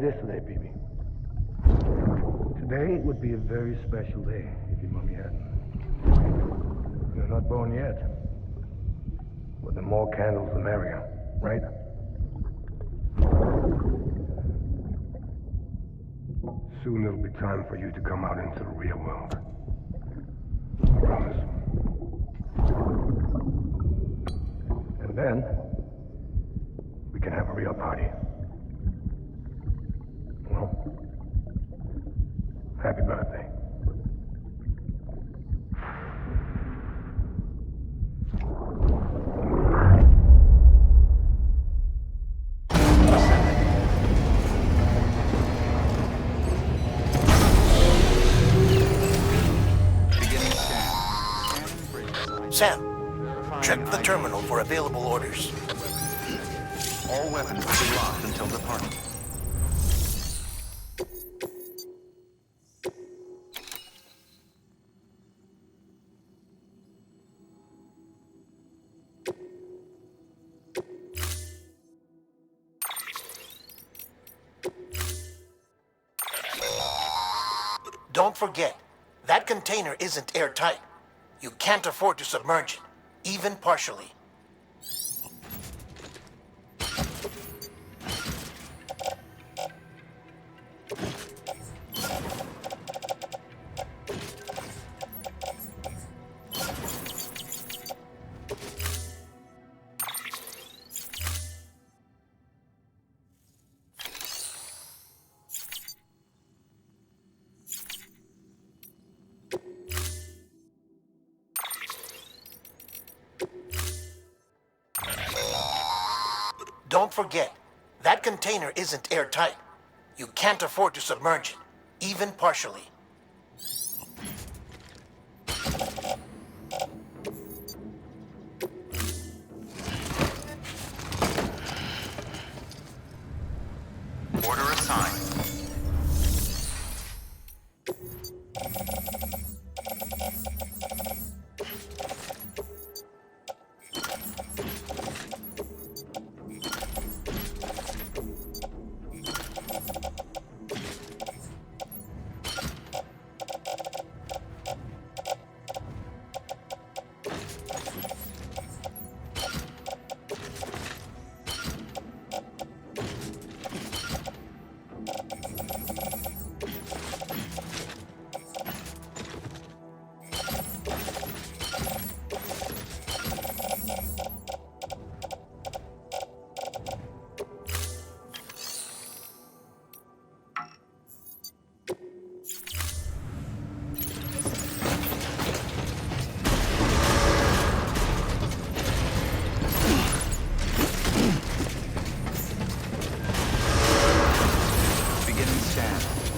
yesterday, baby. Today would be a very special day if your mommy hadn't. You're not born yet. But the more candles, the merrier, right? Soon it'll be time for you to come out into the real world. I promise. And then, we can have a real party. Well, happy birthday. Sam, check the terminal for available orders. All weapons will be locked until departing. Don't forget, that container isn't airtight. You can't afford to submerge it, even partially. Don't forget, that container isn't airtight. You can't afford to submerge it, even partially. Order assigned.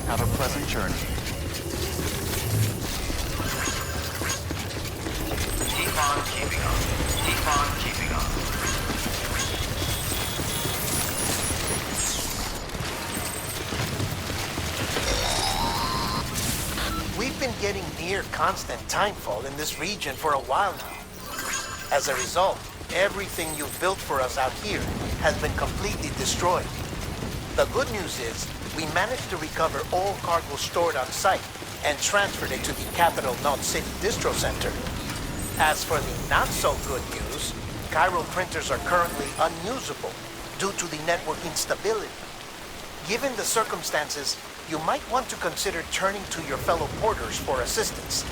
Have a pleasant journey. Keep on keeping up. Keep on keeping up. We've been getting near constant timefall in this region for a while now. As a result, everything you've built for us out here has been completely destroyed. The good news is, we managed to recover all cargo stored on site and transferred it to the Capital Knot City Distro Center. As for the not-so-good news, Chiral printers are currently unusable due to the network instability. Given the circumstances, you might want to consider turning to your fellow porters for assistance.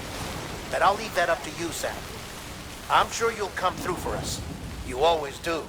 But I'll leave that up to you, Sam. I'm sure you'll come through for us. You always do.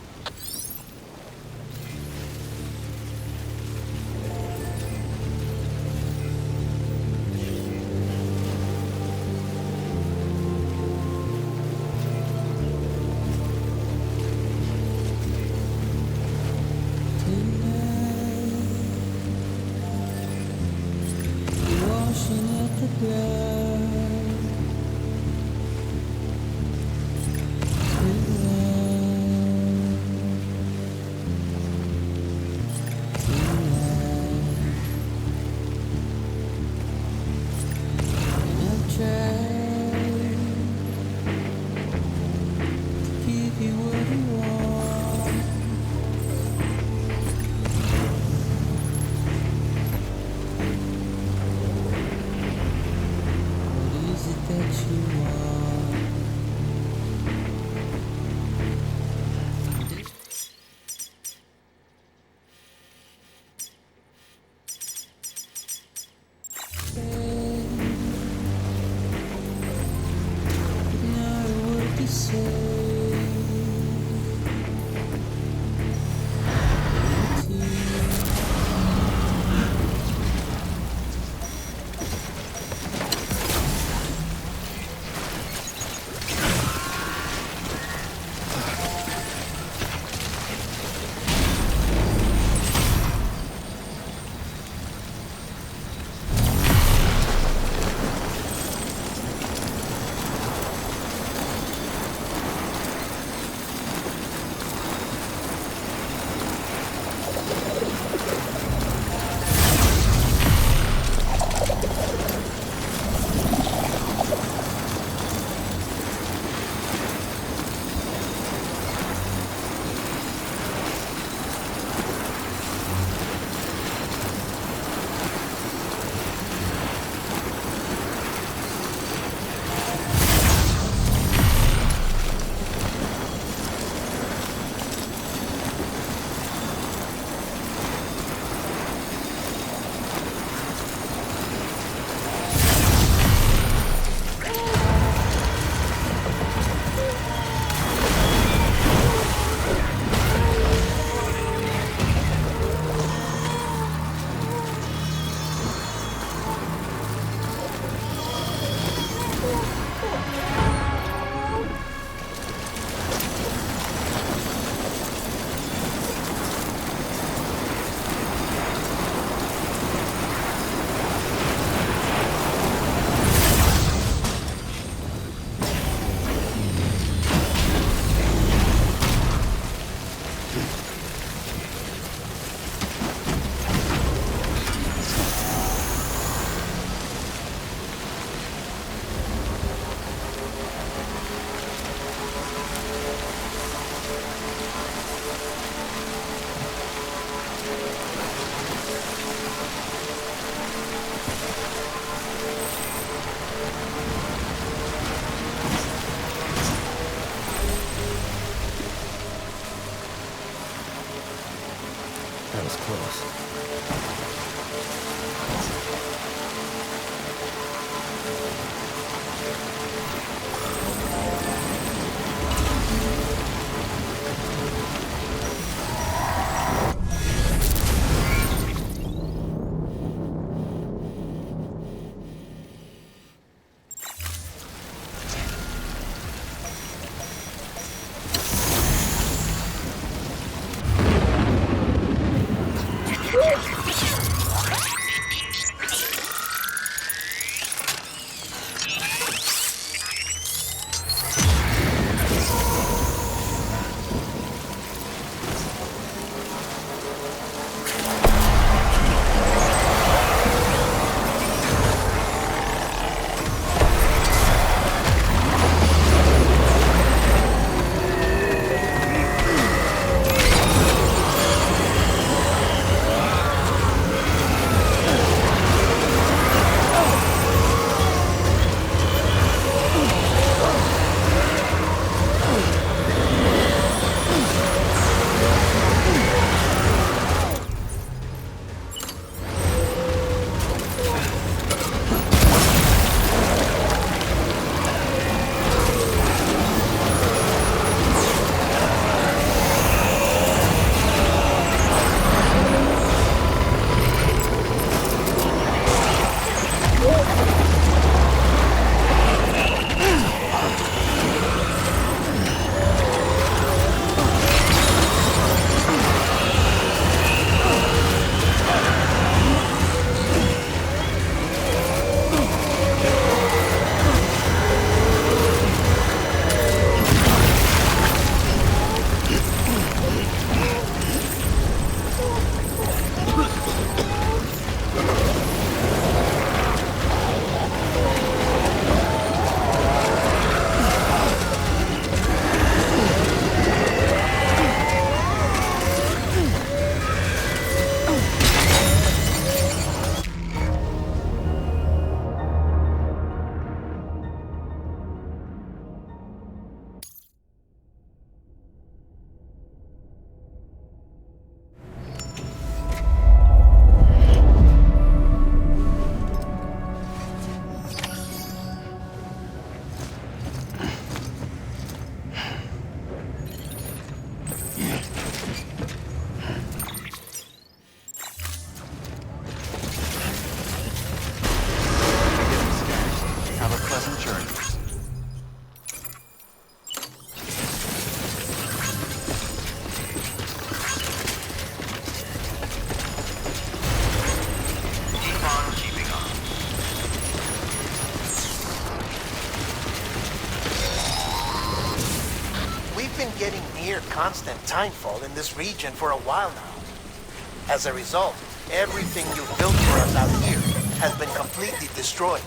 near constant timefall in this region for a while now. As a result, everything you've built for us out here has been completely destroyed.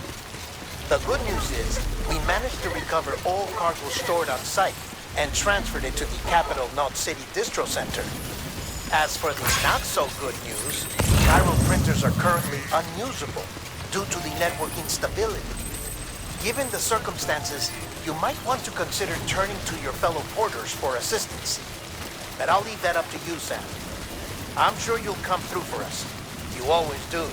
The good news is, we managed to recover all cargo stored on site and transferred it to the capital Knot City Distro Center. As for the not-so-good news, gyro printers are currently unusable due to the network instability. Given the circumstances, you might want to consider turning to your fellow porters for assistance. But I'll leave that up to you, Sam. I'm sure you'll come through for us. You always do.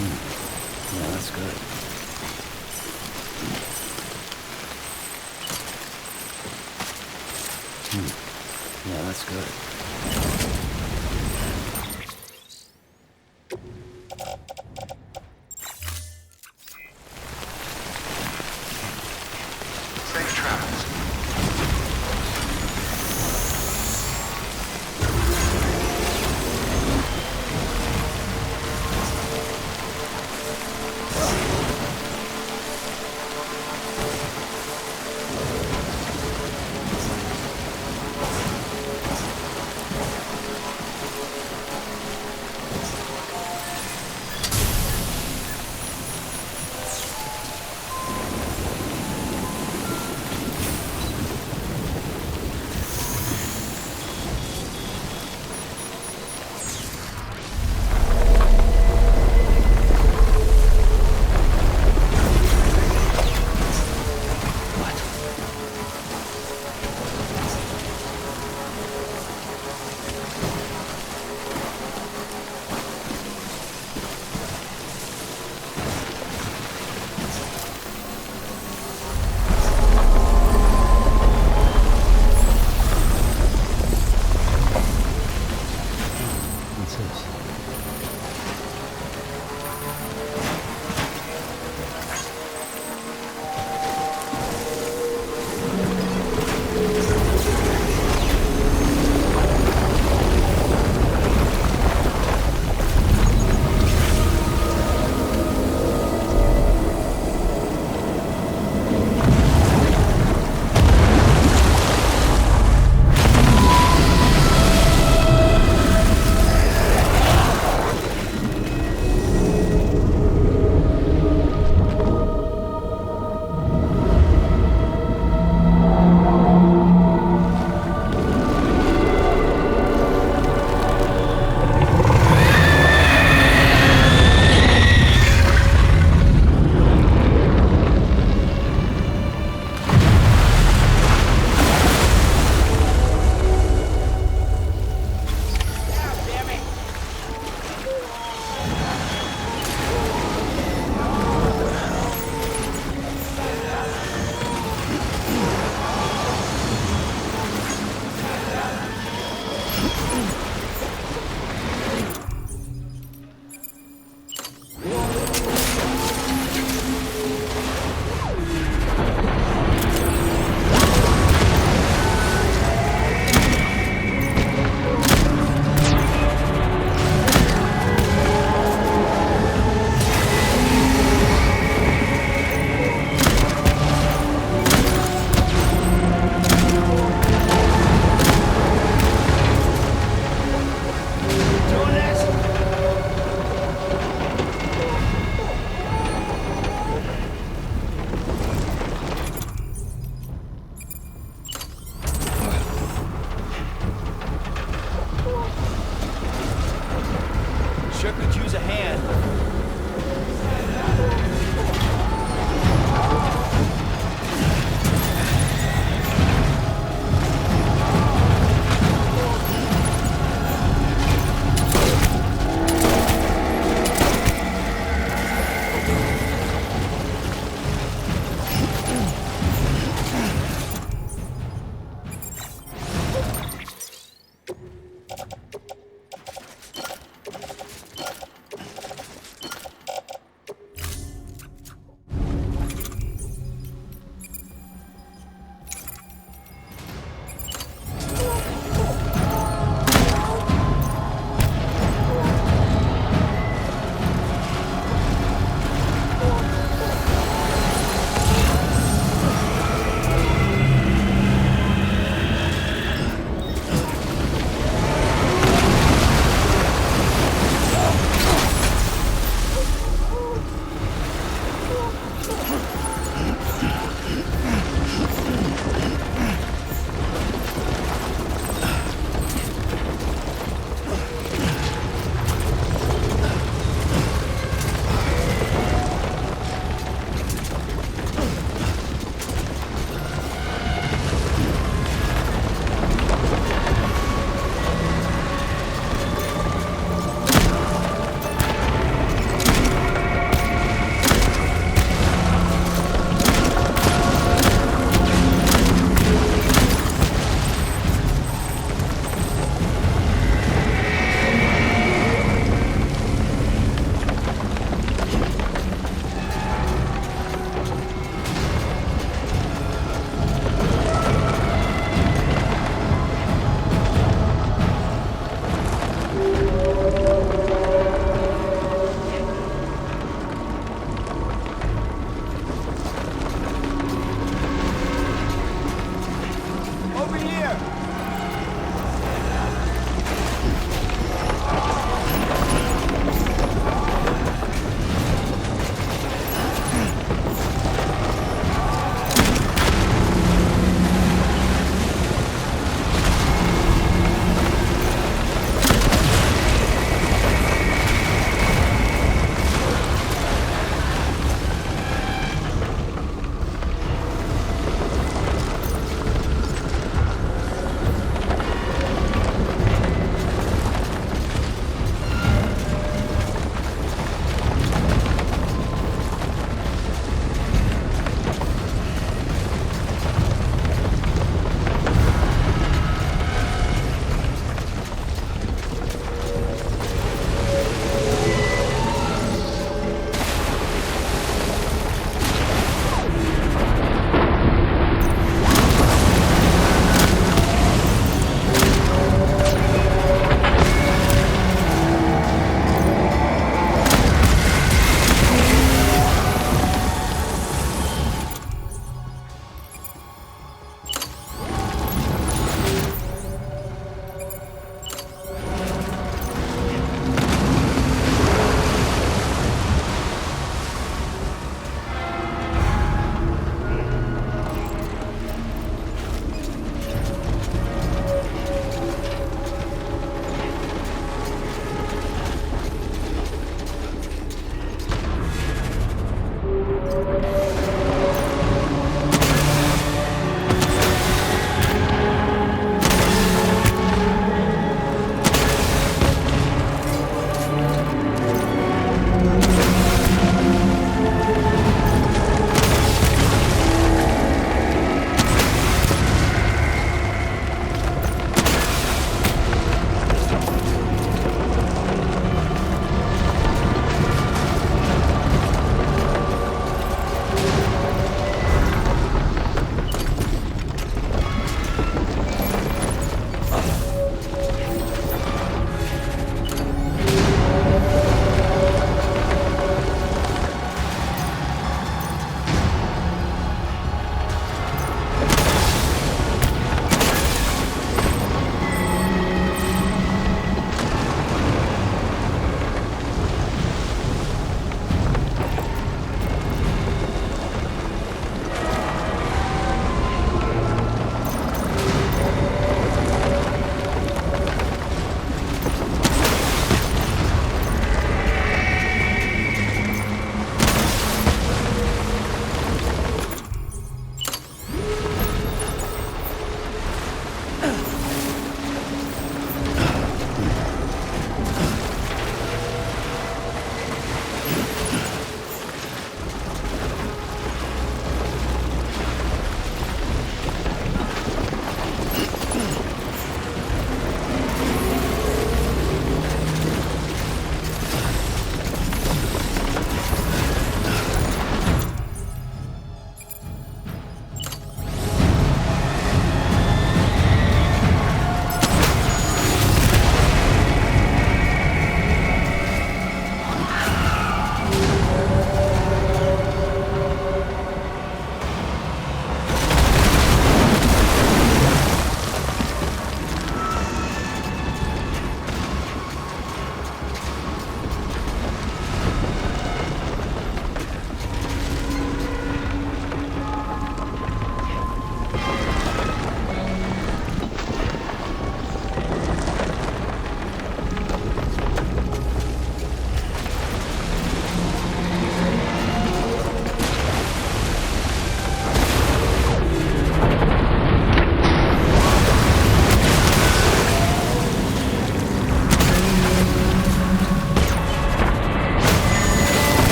Yeah, that's good. Yeah, that's good. Safe travels. What's this? Sure could use a hand.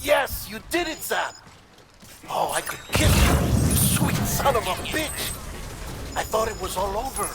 Yes, you did it, Sam! Oh, I could kiss you, you sweet son of a bitch! I thought it was all over.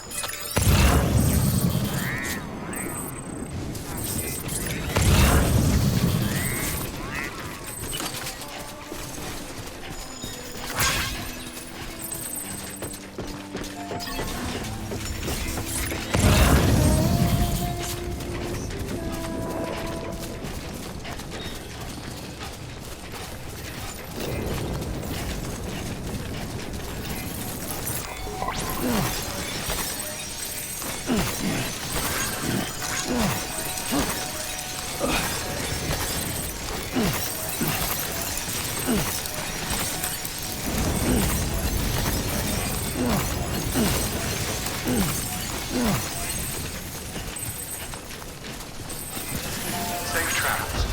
Safe travels.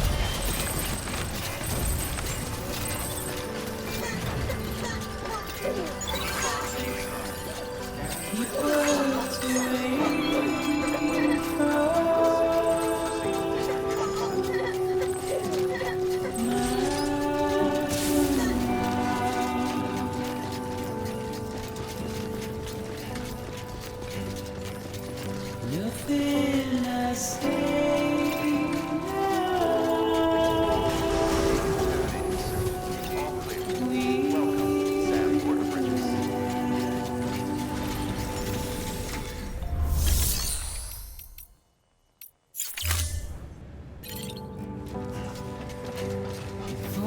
Nothing I say All clear. Welcome, Sam Porter Bridges.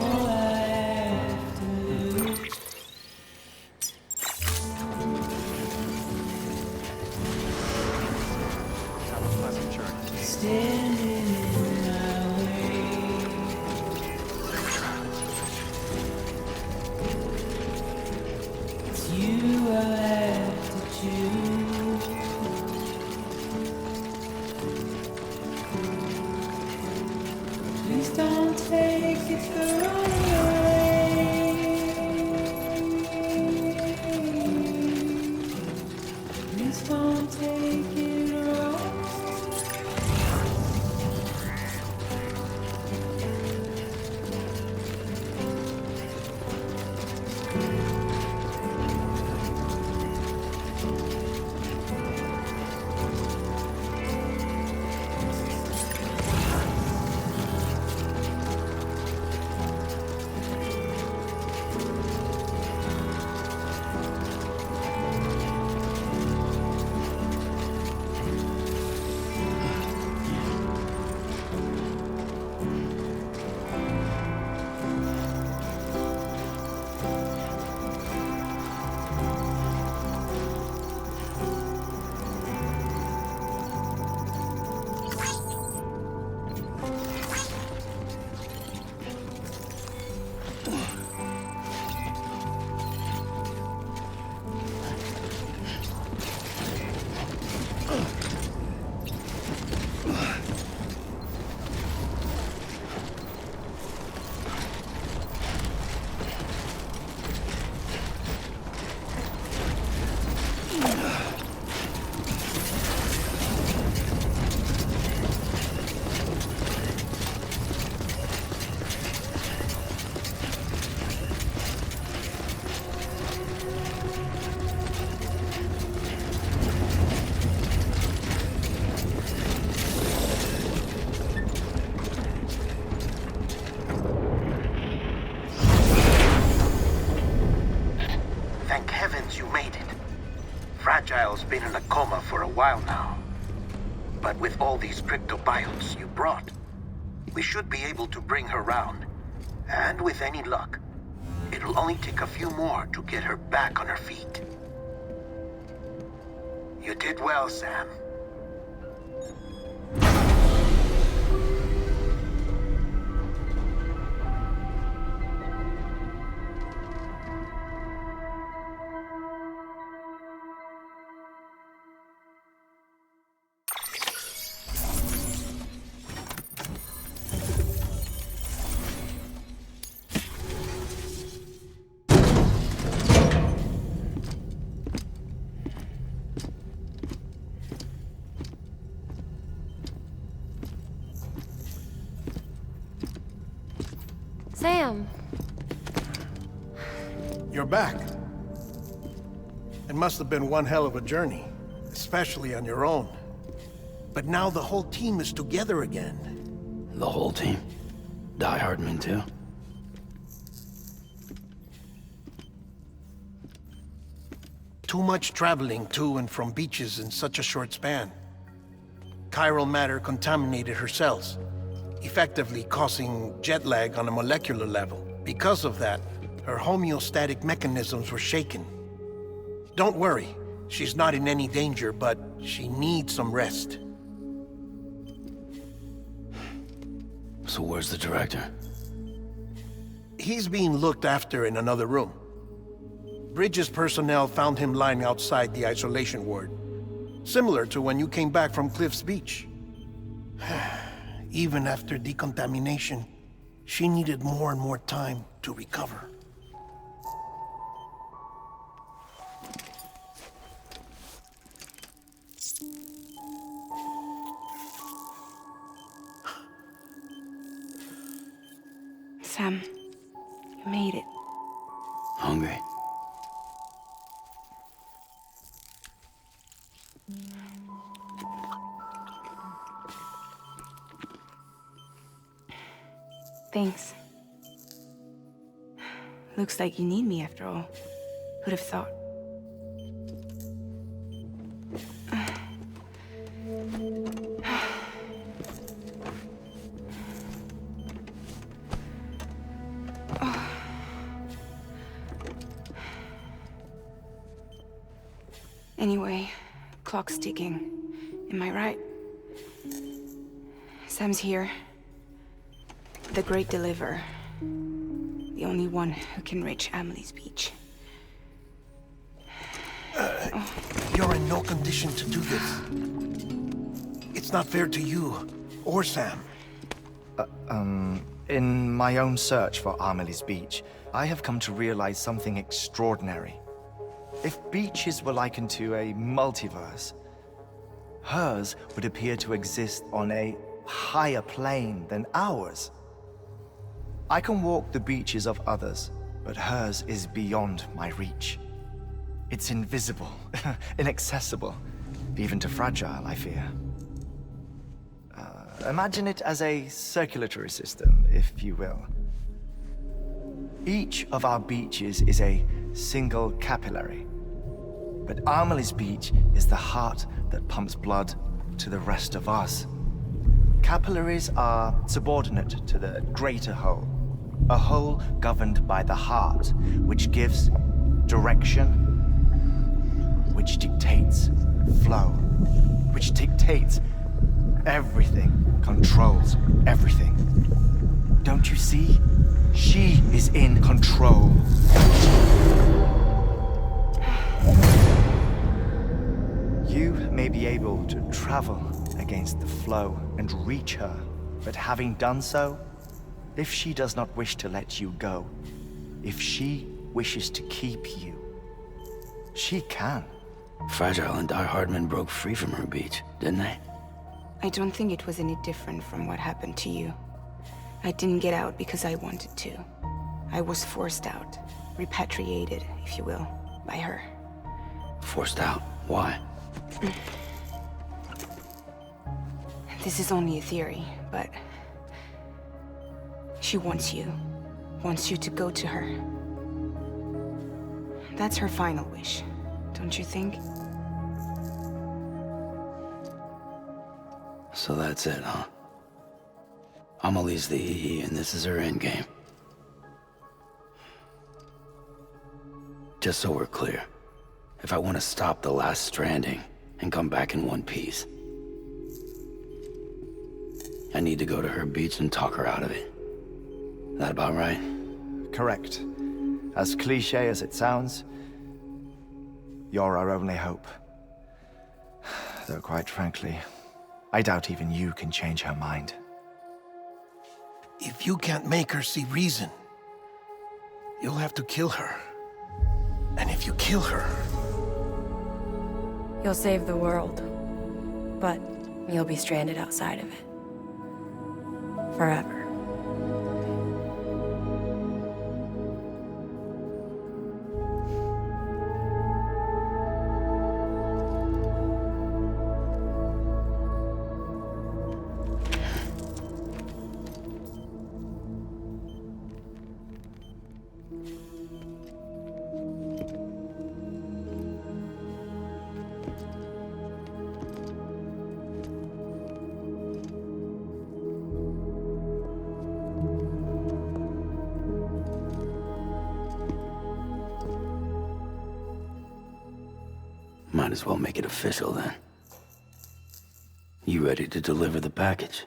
all I have to lose. Have a pleasant journey. Standing in my way. Safe travels. It's you I have to choose. Please don't take it the wrong way. Please don't take it wrong. Thank heavens you made it. Fragile's been in a coma for a while now. But with all these cryptobiotes you brought, we should be able to bring her round. And with any luck, it'll only take a few more to get her back on her feet. You did well, Sam. Sam. You're back. It must have been one hell of a journey, especially on your own. But now the whole team is together again. The whole team? Die Hardman too? Too much traveling to and from beaches in such a short span. Chiral matter contaminated her cells, effectively causing jet lag on a molecular level. Because of that, her homeostatic mechanisms were shaken. Don't worry, she's not in any danger, but she needs some rest. So where's the director? He's being looked after in another room. Bridges personnel found him lying outside the isolation ward. Similar to when you came back from Cliff's Beach. Even after decontamination, she needed more and more time to recover. Sam, you made it. Hungry? Thanks. Looks like you need me after all. Who'd have thought? Anyway, clock's ticking. Am I right? Sam's here. The Great Deliverer. The only one who can reach Amelie's Beach. You're in no condition to do this. It's not fair to you, or Sam. In my own search for Amelie's Beach, I have come to realize something extraordinary. If beaches were likened to a multiverse, hers would appear to exist on a higher plane than ours. I can walk the beaches of others, but hers is beyond my reach. It's invisible, inaccessible, even to fragile, I fear. Imagine it as a circulatory system, if you will. Each of our beaches is a single capillary. But Amelie's Beach is the heart that pumps blood to the rest of us. Capillaries are subordinate to the greater whole. A whole governed by the heart, which gives direction, which dictates flow, which dictates everything, controls everything. Don't you see? She is in control. You may be able to travel against the flow and reach her, but having done so, if she does not wish to let you go, if she wishes to keep you, she can. Fragile and Die Hardman broke free from her beach, didn't they? I don't think it was any different from what happened to you. I didn't get out because I wanted to. I was forced out, repatriated, if you will, by her. Forced out? Why? This is only a theory, but she wants you to go to her. That's her final wish, don't you think? So that's it, huh? Amelie's the EE, and this is her endgame. Just so we're clear, if I want to stop the last Stranding and come back in one piece, I need to go to her beach and talk her out of it. That about right? Correct. As cliché as it sounds, you're our only hope. Though quite frankly, I doubt even you can change her mind. If you can't make her see reason, you'll have to kill her. And if you kill her... You'll save the world, but you'll be stranded outside of it. Forever. might as well make it official then. You ready to deliver the package?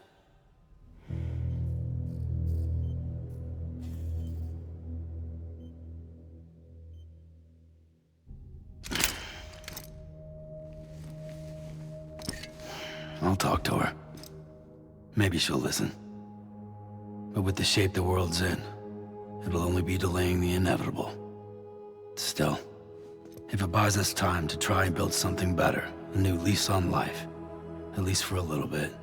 I'll talk to her. Maybe she'll listen. But with the shape the world's in, it'll only be delaying the inevitable. Still, if it buys us time to try and build something better, a new lease on life, at least for a little bit,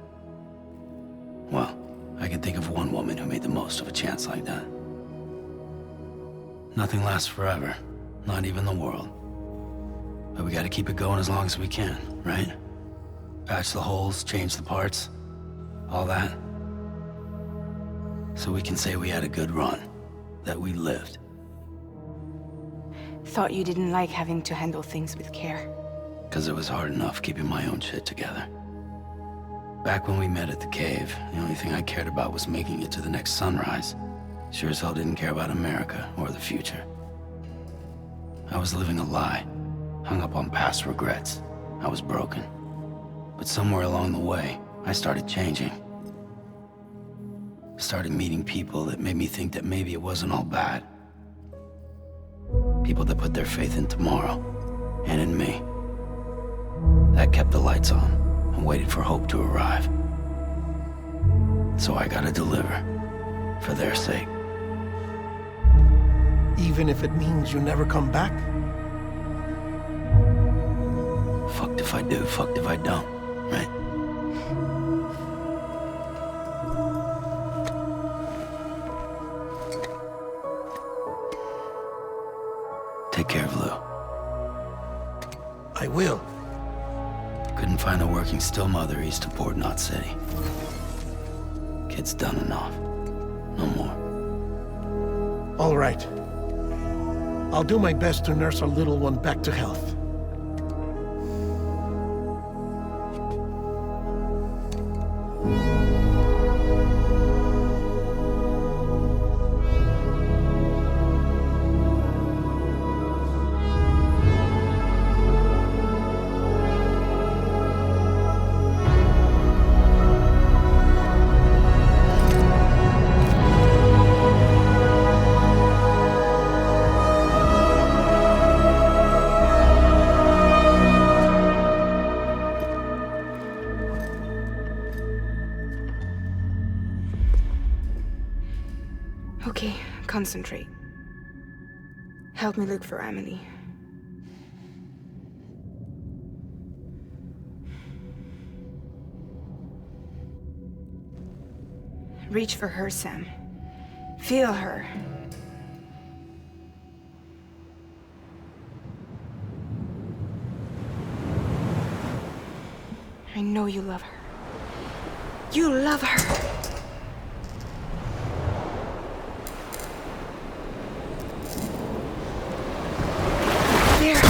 well, I can think of one woman who made the most of a chance like that. Nothing lasts forever, not even the world. But we gotta keep it going as long as we can, right? Patch the holes, change the parts, all that. So we can say we had a good run, that we lived. Thought you didn't like having to handle things with care. 'Cause it was hard enough keeping my own shit together. Back when we met at the cave, the only thing I cared about was making it to the next sunrise. Sure as hell didn't care about America or the future. I was living a lie, hung up on past regrets. I was broken. But somewhere along the way, I started changing. Started meeting people that made me think that maybe it wasn't all bad. People that put their faith in tomorrow, and in me. That kept the lights on, and waited for hope to arrive. So I gotta deliver, for their sake. Even if it means you never come back? Fucked if I do, fucked if I don't, right? Take care of Lou. I will. Couldn't find a working still mother east of Port Knot City. Kid's done enough. No more. All right. I'll do my best to nurse our little one back to health. Okay, concentrate. Help me look for Emily. Reach for her, Sam. Feel her. I know you love her. You love her! There!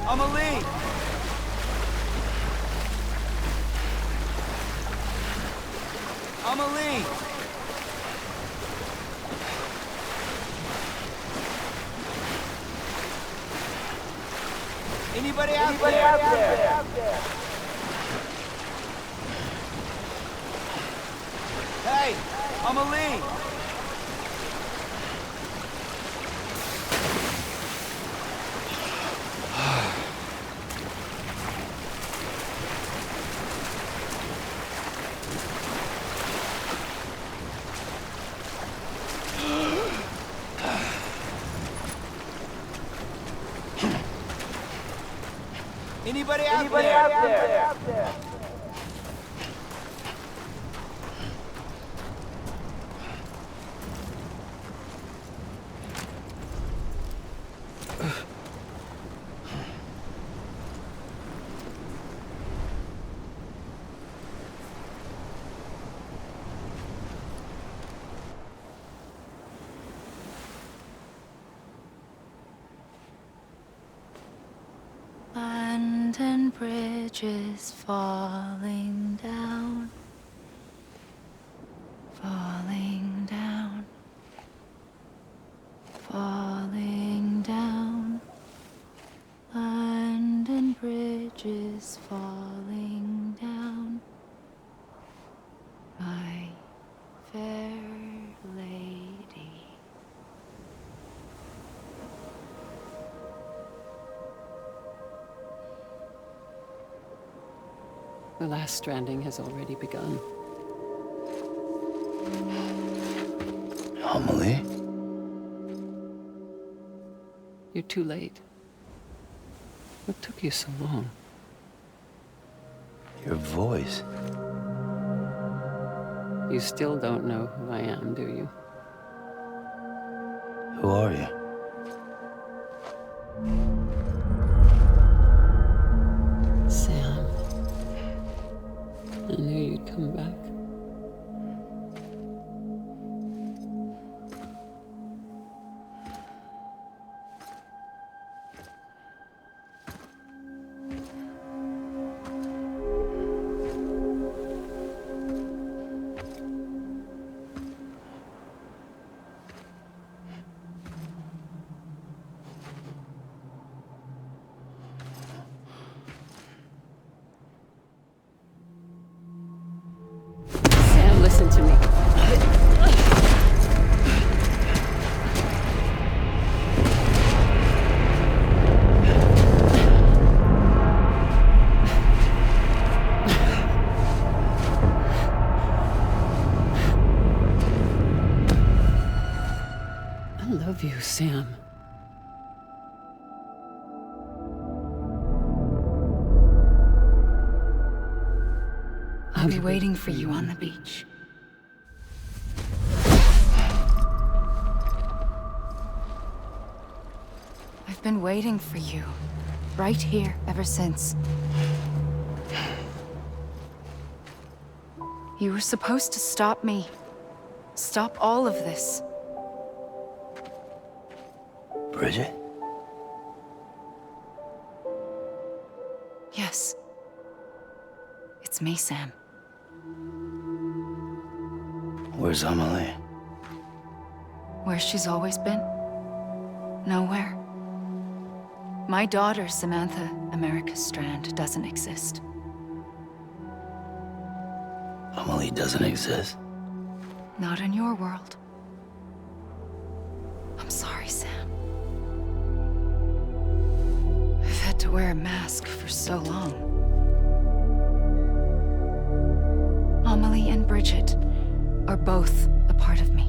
Amelie! Amelie! Anybody out there? Hey, Amelie! Anybody out there? London Bridge is falling down, falling down, falling down. London Bridge is falling down, my fair lady. The last stranding has already begun. Amelie? You're too late. What took you so long? Your voice. You still don't know who I am, do you? Who are you? Sam. I knew you'd come back. Sam, listen to me. I love you, Sam. I'll be waiting for you on the beach. I've been waiting for you, right here, ever since. You were supposed to stop me. Stop all of this. Bridget? Yes. It's me, Sam. Where's Amelie? Where she's always been. Nowhere. My daughter, Samantha America Strand, doesn't exist. Amelie doesn't exist? Not in your world. I'm sorry, Sam. I've had to wear a mask for so long. Amelie and Bridget are both a part of me.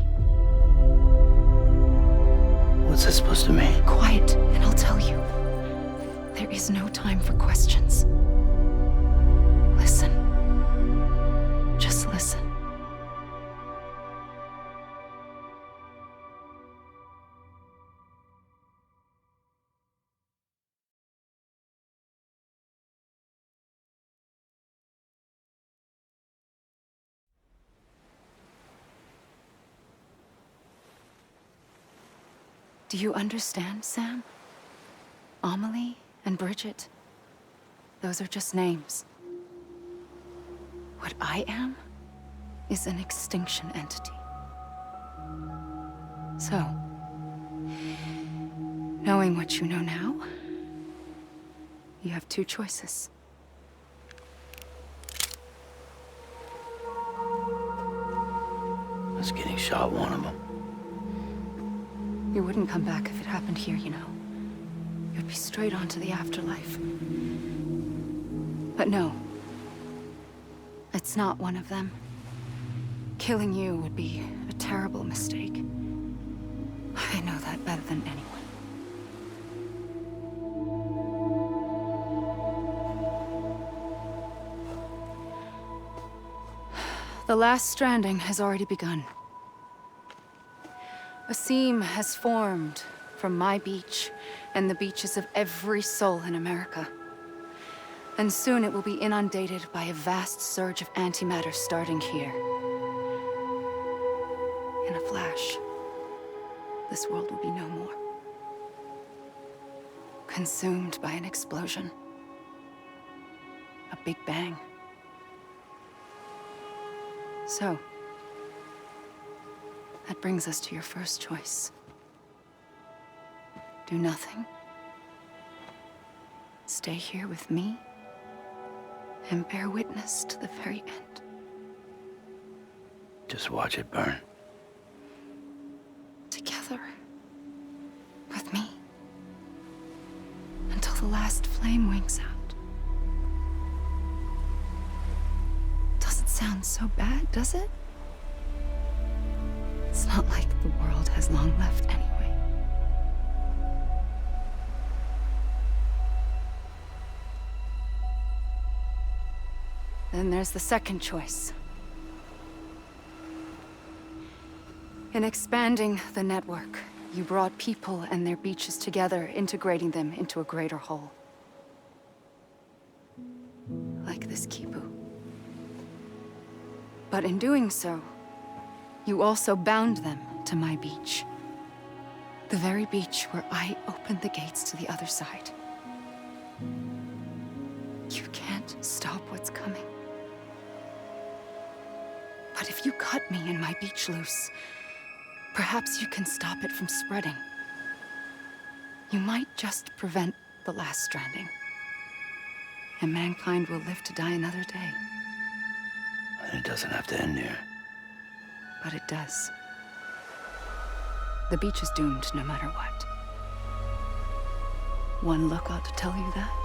What's that supposed to mean? Quiet, and I'll tell you. There is no time for questions. Listen. Just listen. Do you understand, Sam? Amelie and Bridget, those are just names. What I am is an extinction entity. So, knowing what you know now, you have two choices. Was getting shot one of them. You wouldn't come back if it happened here, you know. You'd be straight on to the afterlife. But no. It's not one of them. Killing you would be a terrible mistake. I know that better than anyone. The last stranding has already begun. A seam has formed from my beach and the beaches of every soul in America. And soon it will be inundated by a vast surge of antimatter starting here. In a flash, this world will be no more. Consumed by an explosion. A big bang. So, that brings us to your first choice. Do nothing. Stay here with me and bear witness to the very end. Just watch it burn. Together. With me. Until the last flame winks out. Doesn't sound so bad, does it? It's not like the world has long left anyway. Then there's the second choice. In expanding the network, you brought people and their beaches together, integrating them into a greater whole. Like this Kipu. But in doing so, you also bound them to my beach. The very beach where I opened the gates to the other side. You can't stop what's coming. But if you cut me and my beach loose, perhaps you can stop it from spreading. You might just prevent the last stranding. And mankind will live to die another day. And it doesn't have to end here. But it does. The beach is doomed no matter what. One look ought to tell you that.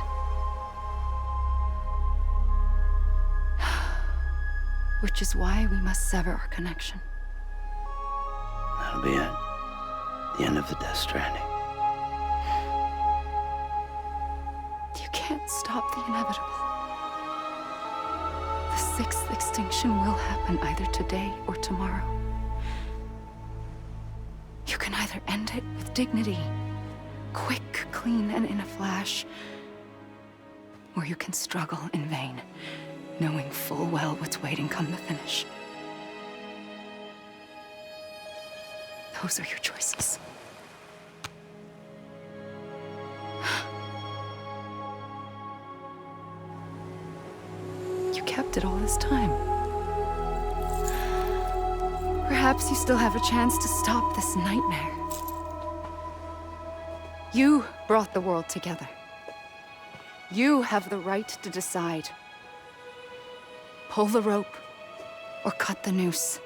Which is why we must sever our connection. That'll be it. The end of the Death Stranding. You can't stop the inevitable. The sixth extinction will happen either today or tomorrow. You can either end it with dignity, quick, clean, and in a flash, or you can struggle in vain, knowing full well what's waiting come the finish. Those are your choices. You kept it all this time. Perhaps you still have a chance to stop this nightmare. You brought the world together. You have the right to decide. Pull the rope or cut the noose.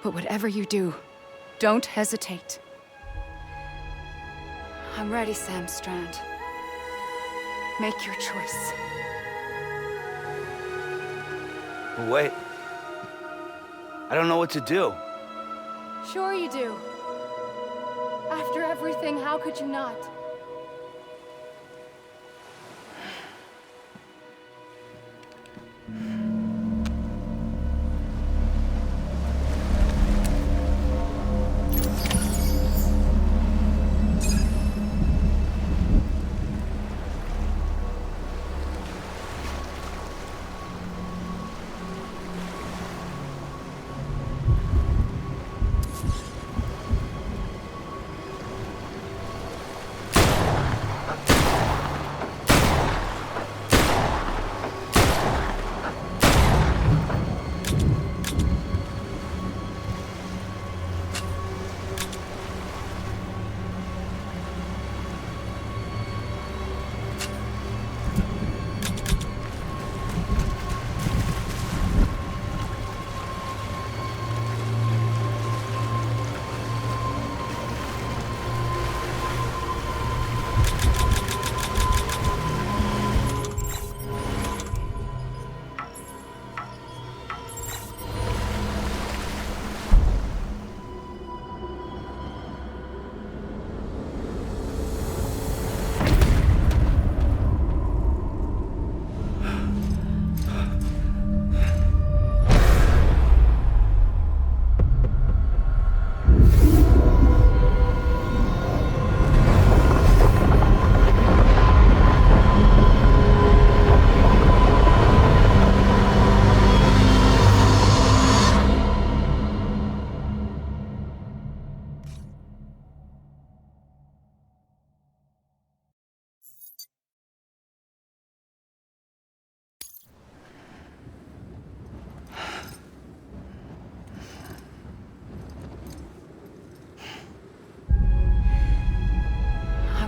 But whatever you do, don't hesitate. I'm ready, Sam Strand. Make your choice. But wait. I don't know what to do. Sure you do. After everything, how could you not?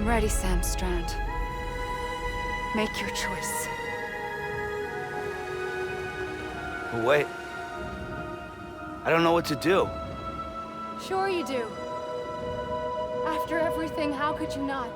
I'm ready, Sam Strand. Make your choice. But wait. I don't know what to do. Sure you do. After everything, how could you not?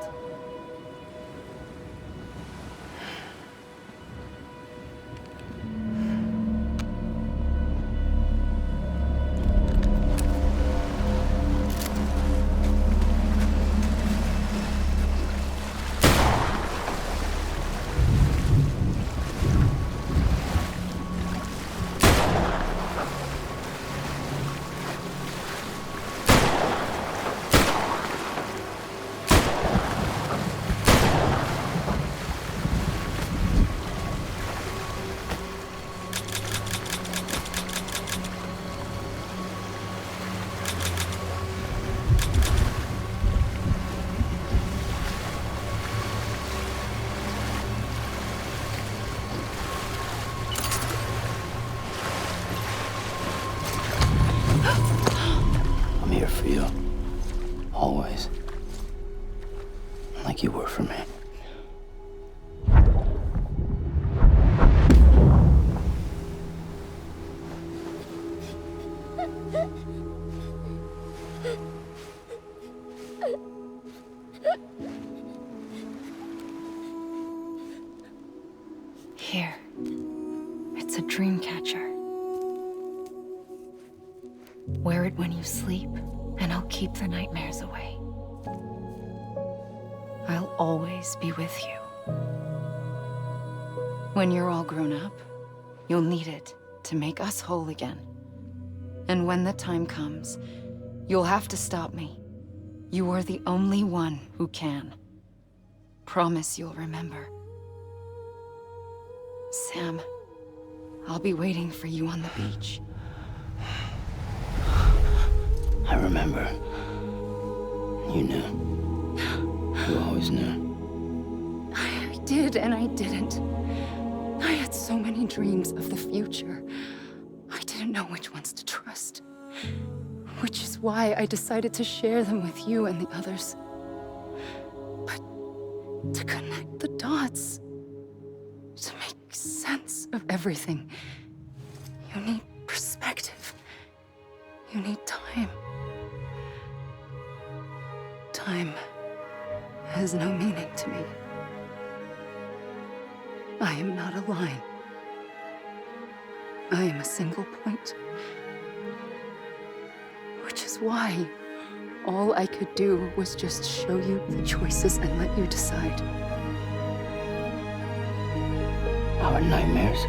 I'm here for you. Always. Like you were for me. Here. It's a dream catcher. Wear it when you sleep, and I'll keep the nightmares away. I'll always be with you. When you're all grown up, you'll need it to make us whole again. And when the time comes, you'll have to stop me. You are the only one who can. Promise you'll remember. Sam, I'll be waiting for you on the beach. I remember. You knew. You always knew. I did and I didn't. I had so many dreams of the future. I didn't know which ones to trust. Which is why I decided to share them with you and the others. But to connect the dots, to make sense of everything, you need perspective. You need time. Time has no meaning to me. I am not a line. I am a single point. Which is why all I could do was just show you the choices and let you decide. Our nightmares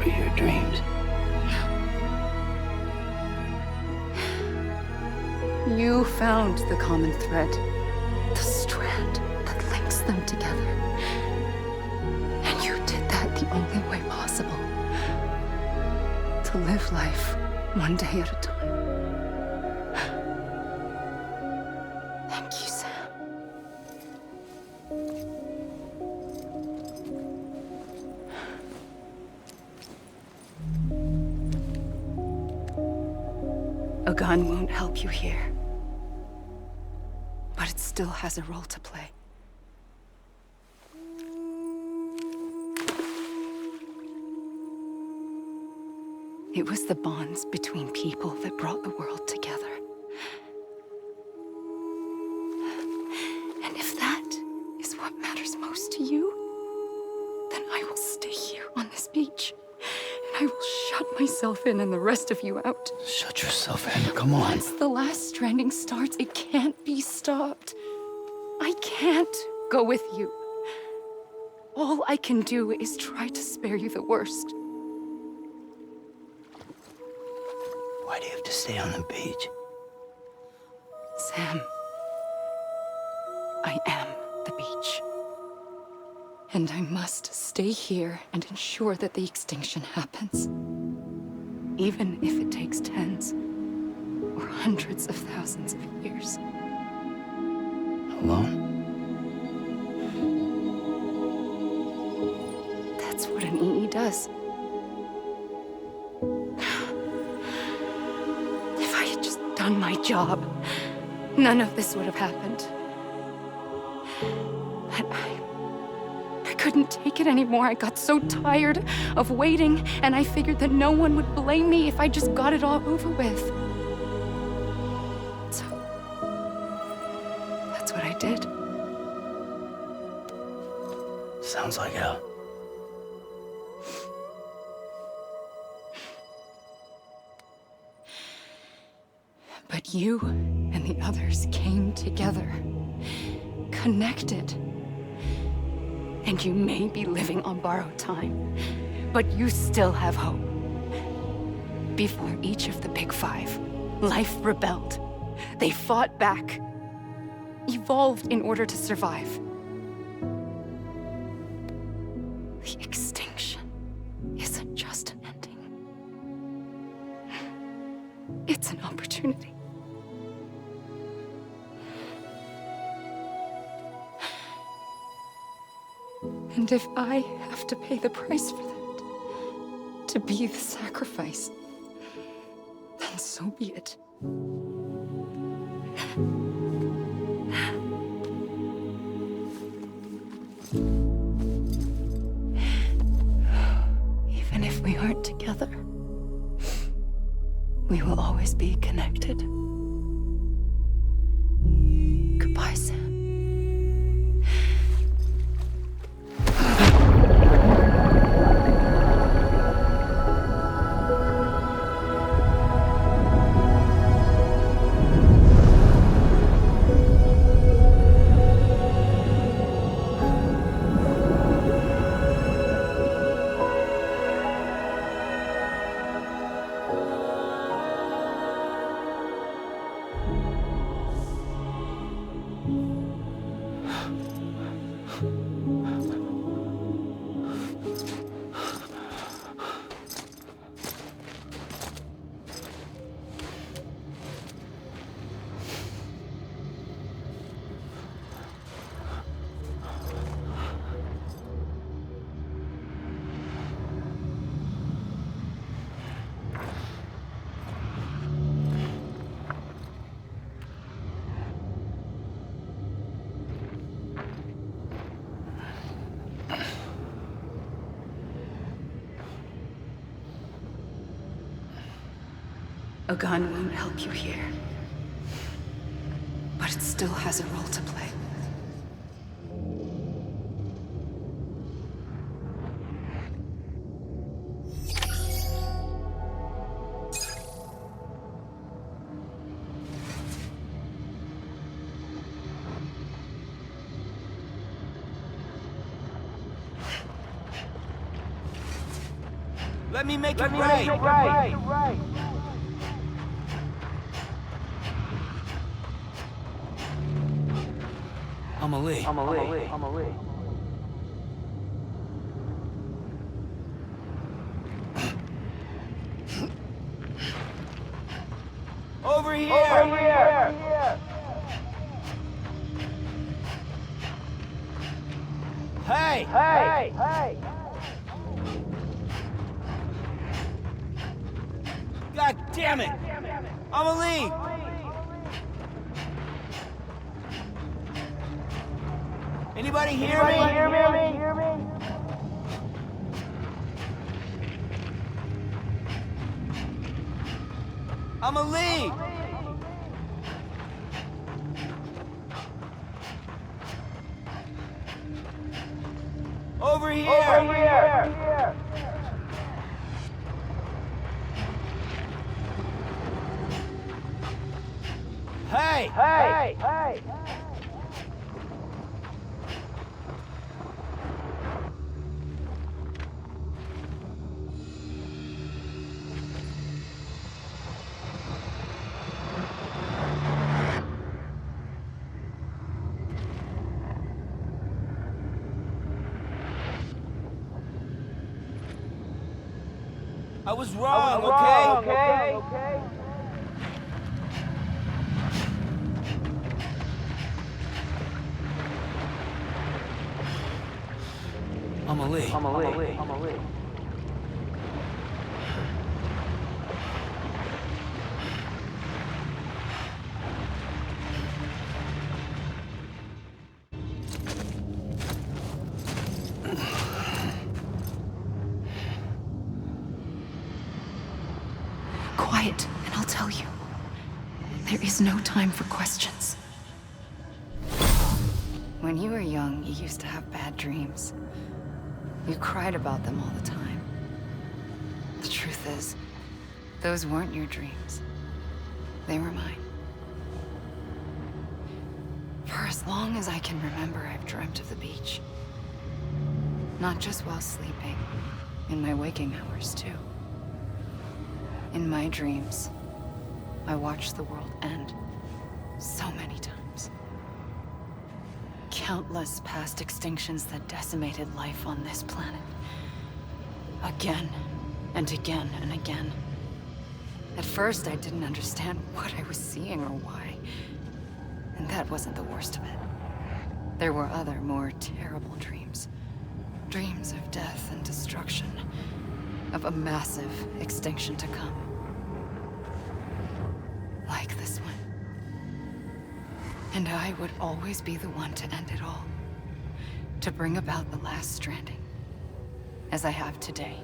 are your dreams. You found the common thread, the strand that links them together. And you did that the only way possible. To live life one day at a time. Thank you, Sam. A gun won't help you here. But it still has a role to play. It was the bonds between people that brought the world together. And if that is what matters most to you, then I will stay here on this beach. And I will shut myself in and the rest of you out. Shut yourself in, come on. Once the last stranding starts, it can't be stopped. I can't go with you. All I can do is try to spare you the worst. Why do you have to stay on the beach? Sam, I am the beach. And I must stay here and ensure that the extinction happens. Even if it takes tens or hundreds of thousands of years. Alone? That's what an EE does. If I had just done my job, none of this would have happened. But I couldn't take it anymore. I got so tired of waiting, and I figured that no one would blame me if I just got it all over with. So, that's what I did. Sounds like hell. But you and the others came together, connected. And you may be living on borrowed time, but you still have hope. Before each of the Big Five, life rebelled. They fought back, evolved in order to survive. The extinction isn't just an ending. It's an opportunity. And if I have to pay the price for that, to be the sacrifice, then so be it. Even if we aren't together, we will always be connected. Goodbye, Sam. A gun won't help you here, but it still has a role to play. Let me make it right. Amelie. Over here! Hey! God damn it! Amelie! Anybody hear me? Amelie! Over here! Hey! I was wrong, okay? Amelie. There is no time for questions. When you were young, you used to have bad dreams. You cried about them all the time. The truth is, those weren't your dreams. They were mine. For as long as I can remember, I've dreamt of the beach. Not just while sleeping, in my waking hours too. In my dreams, I watched the world end so many times. Countless past extinctions that decimated life on this planet. Again, and again, and again. At first, I didn't understand what I was seeing or why. And that wasn't the worst of it. There were other, more terrible dreams. Dreams of death and destruction. Of a massive extinction to come. Like this one. And I would always be the one to end it all. To bring about the last stranding. As I have today.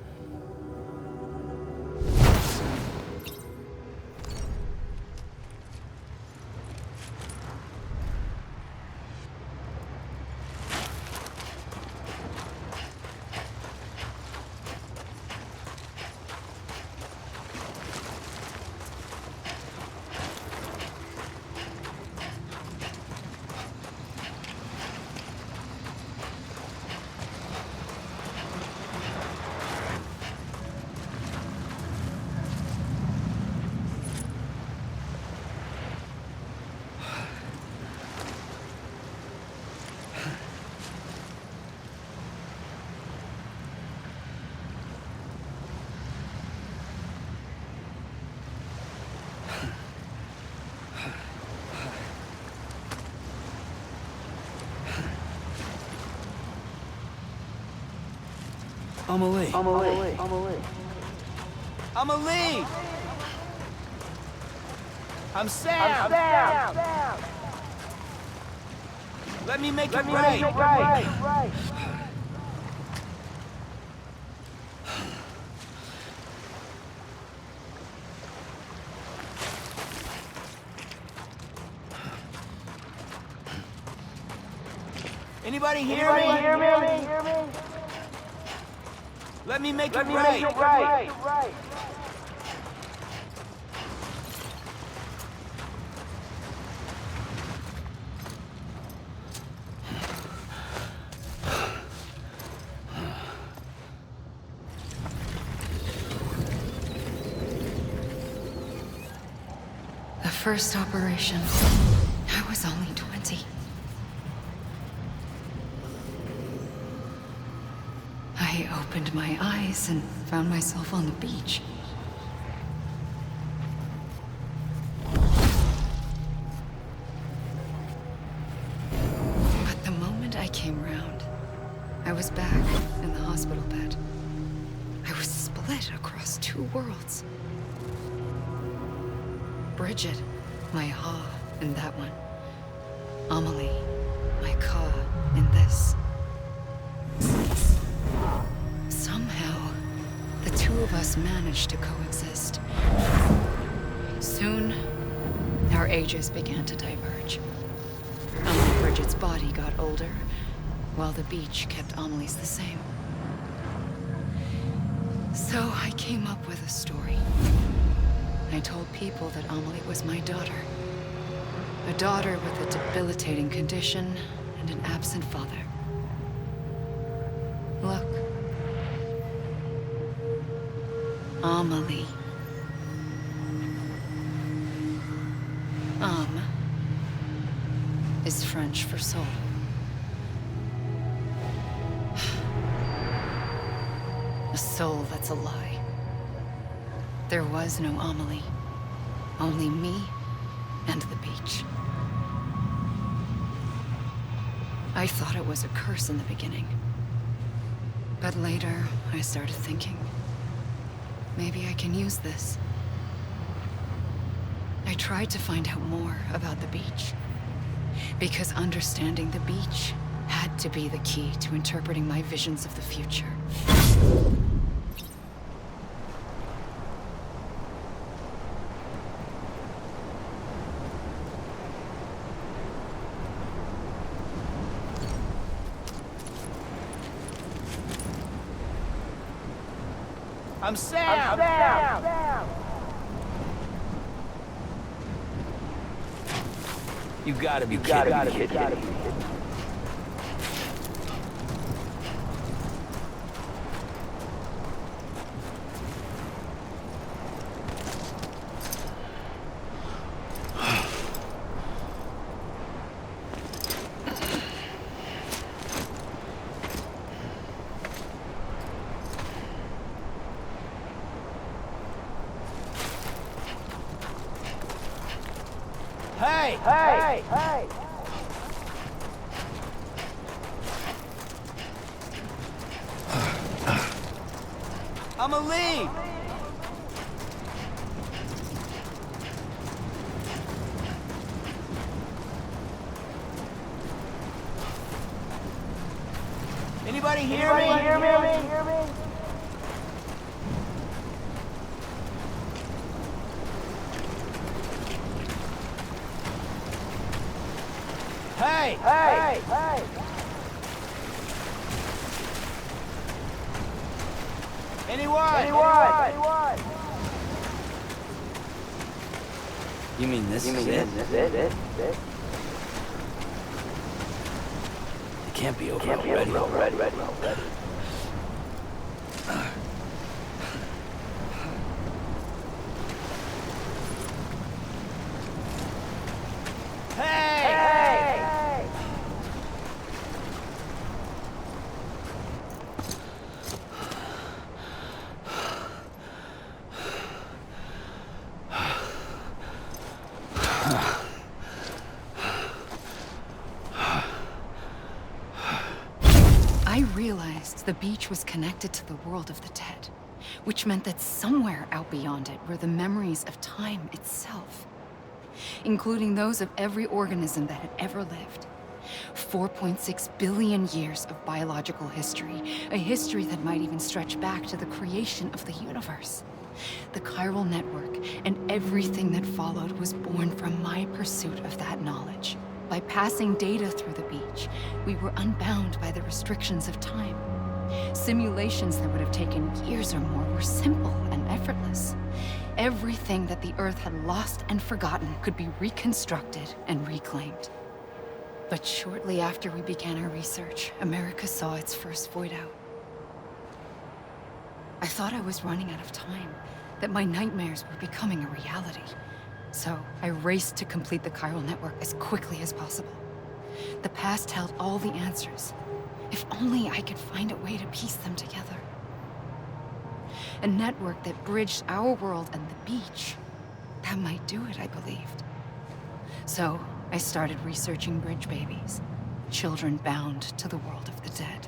Amelie. Amelie. Amelie! I'm Sam! Let me make it right! Anybody hear me? Let me make it right! The first operation, I was only 20. I opened my eyes and found myself on the beach. But the moment I came round, I was back in the hospital bed. I was split across two worlds. Bridget, my Ha in that one. Amelie, my Ka in this. Somehow, the two of us managed to coexist. Soon, our ages began to diverge. Bridget's body got older, while the beach kept Amelie's the same. So I came up with a story. I told people that Amelie was my daughter. A daughter with a debilitating condition and an absent father. Look. Amelie. Âme is French for soul. A soul that's a lie. There was no Amelie. Only me and the beach. I thought it was a curse in the beginning. But later, I started thinking, maybe I can use this. I tried to find out more about the beach. Because understanding the beach had to be the key to interpreting my visions of the future. I'm Sam! You gotta be kidding me. Hey! I'ma leave! Anybody hear me? Hey! Anyone? You mean this is it? It can't be over already. Hey! I realized the beach was connected to the world of the dead, which meant that somewhere out beyond it were the memories of time itself, including those of every organism that had ever lived. 4.6 billion years of biological history, a history that might even stretch back to the creation of the universe. The chiral network and everything that followed was born from my pursuit of that knowledge. By passing data through the beach, we were unbound by the restrictions of time. Simulations that would have taken years or more were simple and effortless. Everything that the Earth had lost and forgotten could be reconstructed and reclaimed. But shortly after we began our research, America saw its first void out. I thought I was running out of time, that my nightmares were becoming a reality. So I raced to complete the chiral network as quickly as possible. The past held all the answers. If only I could find a way to piece them together. A network that bridged our world and the beach. That might do it, I believed. So I started researching bridge babies, children bound to the world of the dead.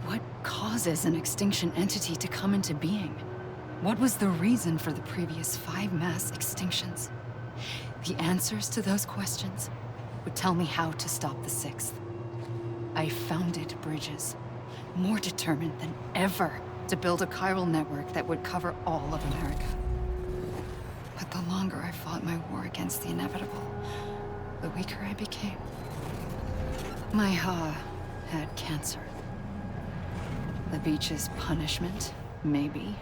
What causes an extinction entity to come into being? What was the reason for the previous 5 mass extinctions? The answers to those questions would tell me how to stop the 6th. I founded bridges, more determined than ever to build a chiral network that would cover all of America. But the longer I fought my war against the inevitable, the weaker I became. My Ha had cancer. The beach's punishment, maybe,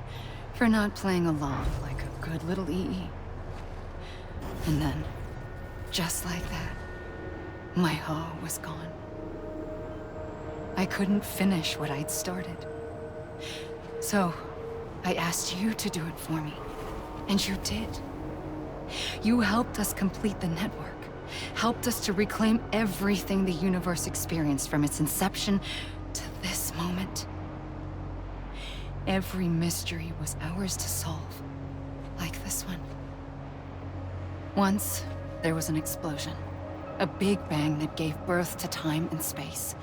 for not playing along like a good little EE. And then, just like that, my Ha was gone. I couldn't finish what I'd started. So, I asked you to do it for me, and you did. You helped us complete the network, helped us to reclaim everything the universe experienced from its inception to this moment. Every mystery was ours to solve, like this one. Once, there was an explosion. A big bang that gave birth to time and space.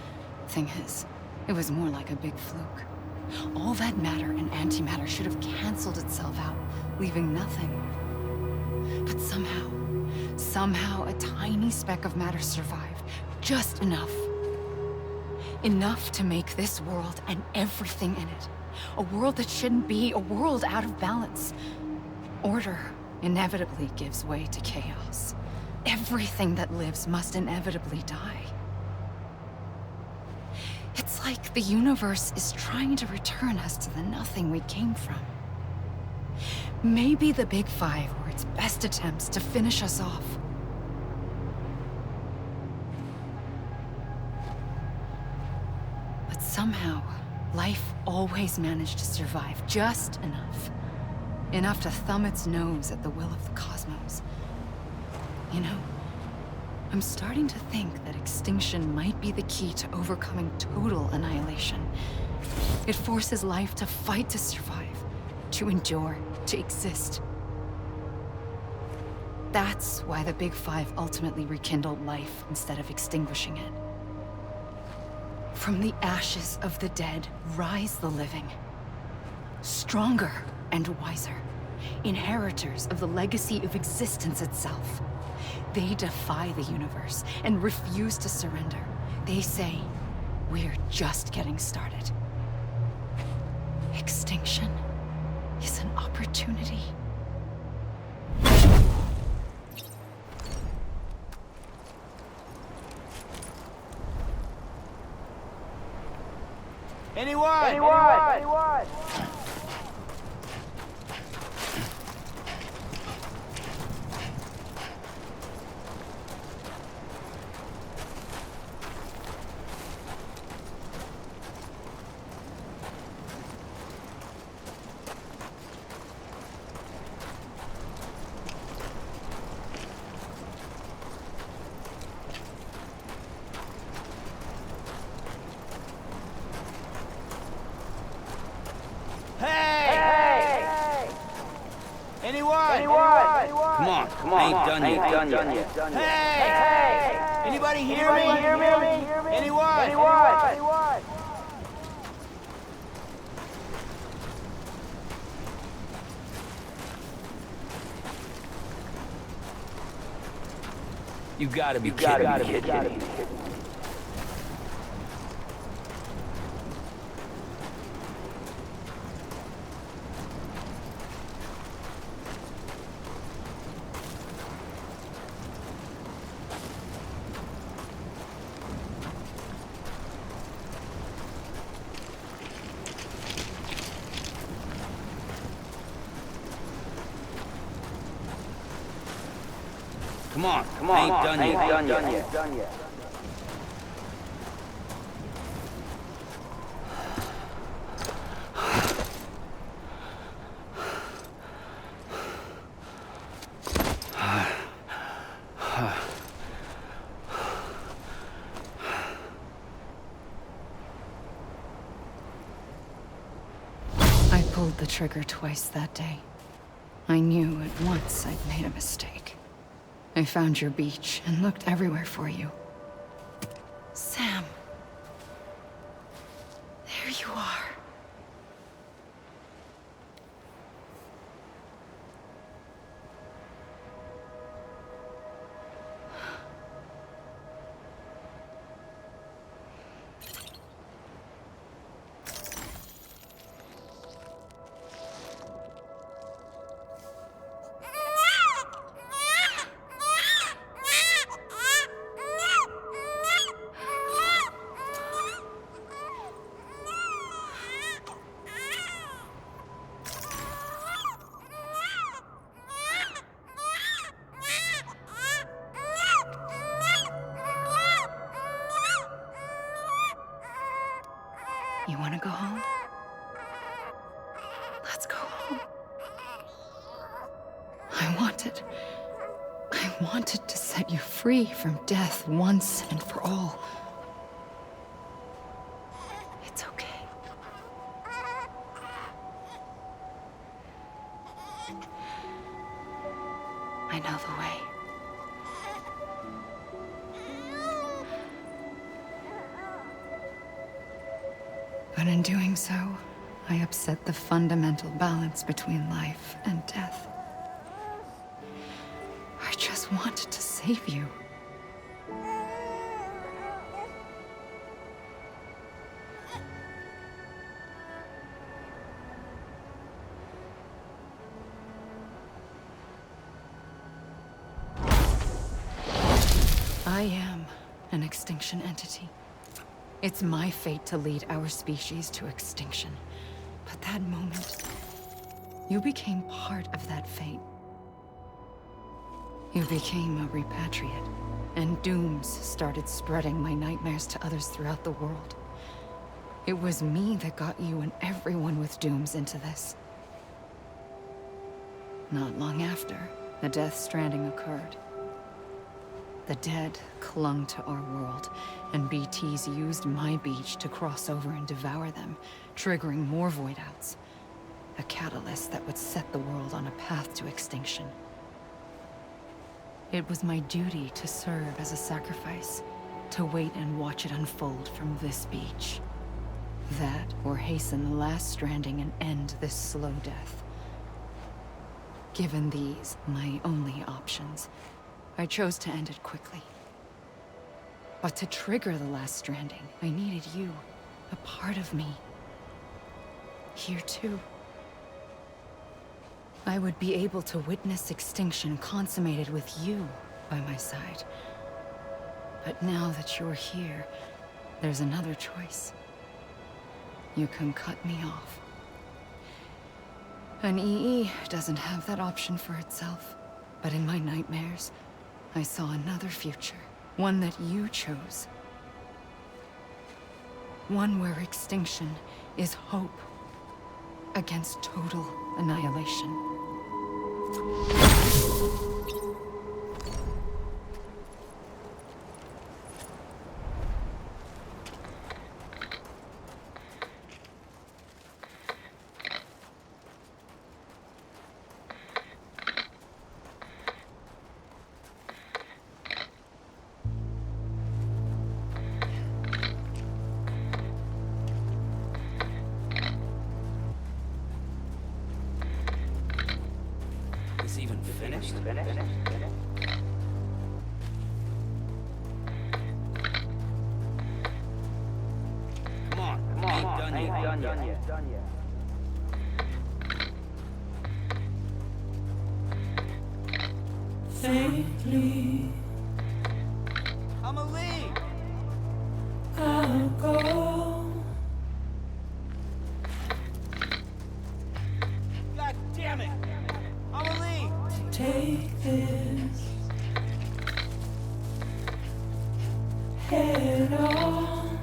Thing is, it was more like a big fluke. All that matter and antimatter should have canceled itself out, leaving nothing. But somehow a tiny speck of matter survived. Just enough. Enough to make this world and everything in it. A world that shouldn't be, a world out of balance. Order inevitably gives way to chaos. Everything that lives must inevitably die. It's like the universe is trying to return us to the nothing we came from. Maybe the Big Five were its best attempts to finish us off. But somehow, life always managed to survive just enough. Enough to thumb its nose at the will of the cosmos. You know, I'm starting to think that extinction might be the key to overcoming total annihilation. It forces life to fight to survive, to endure, to exist. That's why the Big Five ultimately rekindled life instead of extinguishing it. From the ashes of the dead rise the living. Stronger and wiser. Inheritors of the legacy of existence itself. They defy the universe and refuse to surrender. They say, we're just getting started. Extinction is an opportunity. Anyone? Come on, I ain't done yet. Hey! Anybody hear me? Anyone? You gotta be kidding me. Come on, I ain't done yet. I pulled the trigger twice that day. I knew at once I'd made a mistake. I found your beach and looked everywhere for you. Sam. There you are. You want to go home? Let's go home. I wanted to set you free from death once and for all. It's okay. I know the way. But in doing so, I upset the fundamental balance between life and death. I just wanted to save you. I am an extinction entity. It's my fate to lead our species to extinction. But that moment, you became part of that fate. You became a repatriate, and dooms started spreading my nightmares to others throughout the world. It was me that got you and everyone with dooms into this. Not long after, the Death Stranding occurred. The dead clung to our world, and BTs used my beach to cross over and devour them, triggering more void outs. A catalyst that would set the world on a path to extinction. It was my duty to serve as a sacrifice, to wait and watch it unfold from this beach. That, or hasten the last stranding and end this slow death. Given these, my only options, I chose to end it quickly. But to trigger the last stranding, I needed you, a part of me. Here too. I would be able to witness extinction consummated with you by my side. But now that you're here, there's another choice. You can cut me off. An EE doesn't have that option for itself. But in my nightmares, I saw another future. One that you chose. One where extinction is hope against total annihilation. Even finished? Come on, ain't done yet. Faintly, I'ma leave. I'll go. God damn it! I'ma leave. Take this head on.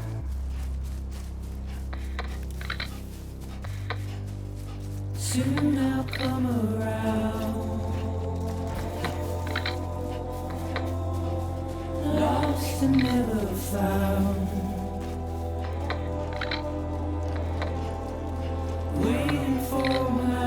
Soon I'll come around. Lost and never found. Waiting for my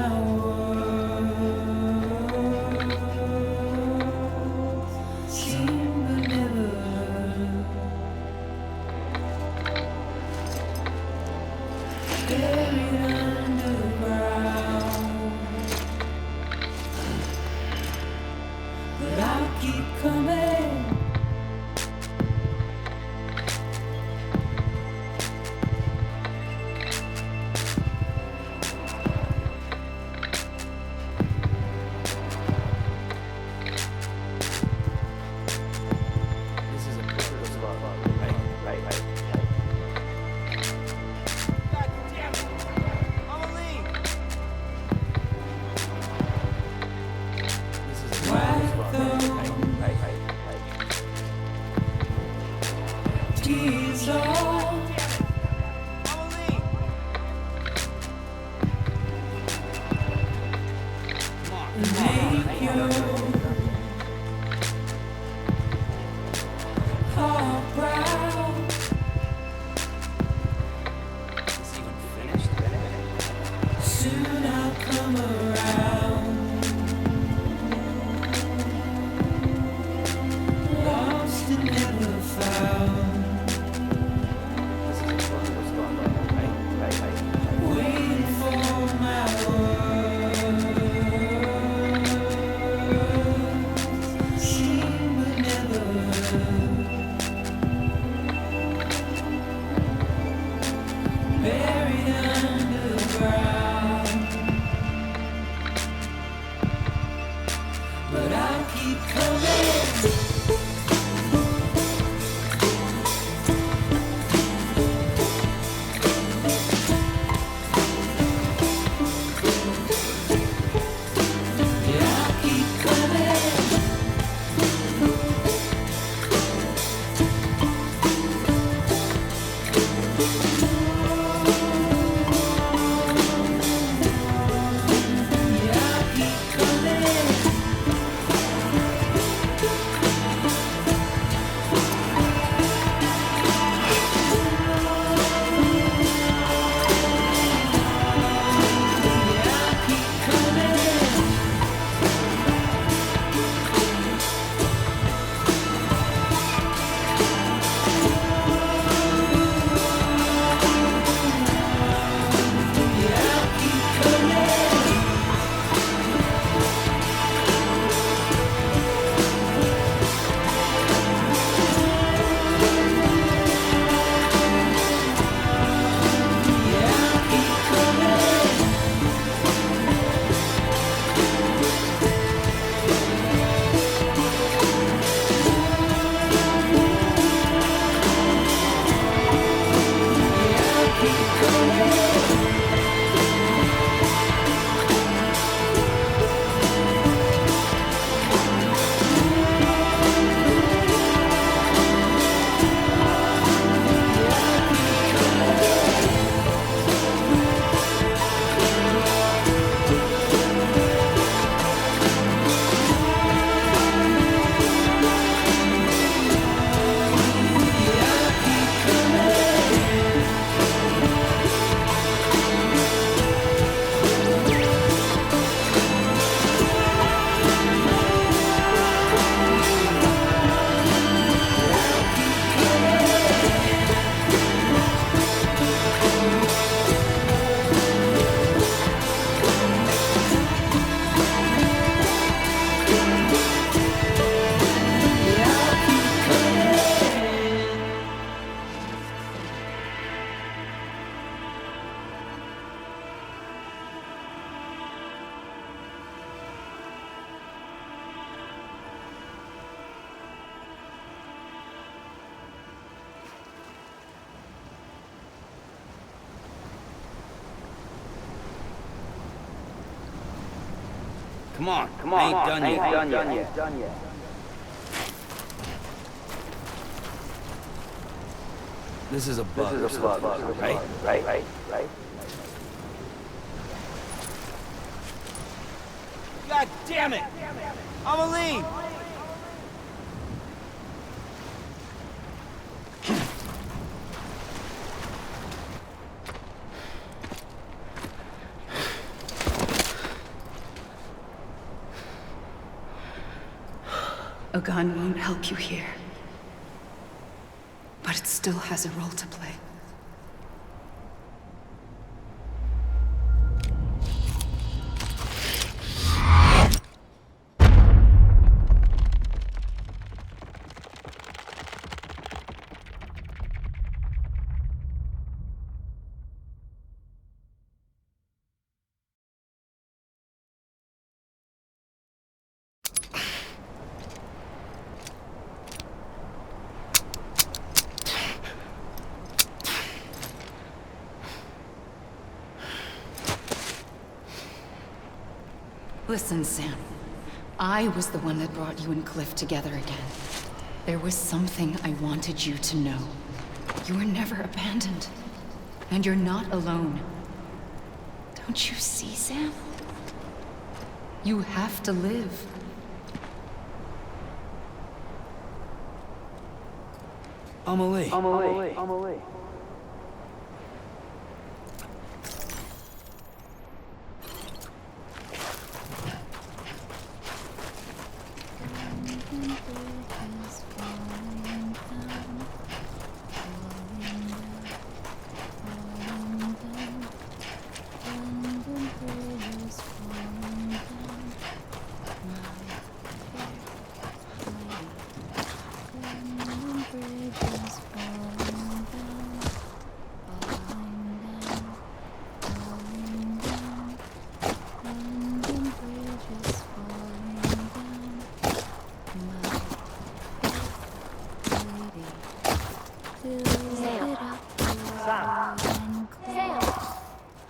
Come on, I ain't done yet. This is a bug. Right. God damn it! I'ma leave! A gun won't help you here. But it still has a role to play. Listen, Sam. I was the one that brought you and Cliff together again. There was something I wanted you to know. You were never abandoned. And you're not alone. Don't you see, Sam? You have to live. Amelie.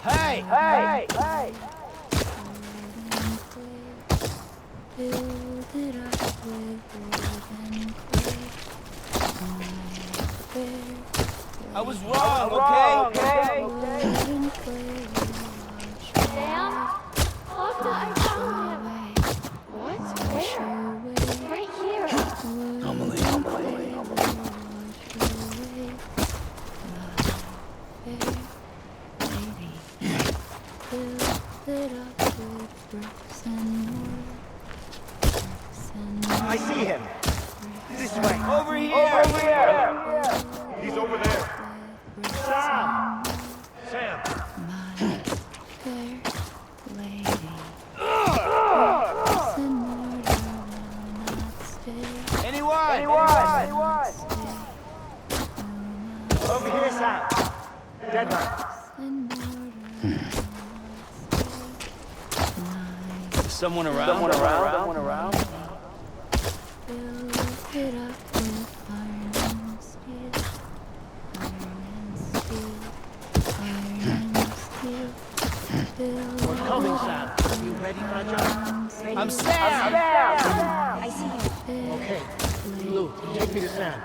Hey! I was wrong, okay? Sam? After I found him. What? Where? Right here. Amelie. I see him. This way. Over here. He's over there. Sam! Anyone? Over here, Sam. Dead man. Someone around? We're coming, Sam. Are you ready, my job? I'm Sam! I see you. Okay. Lou, take me to Sam.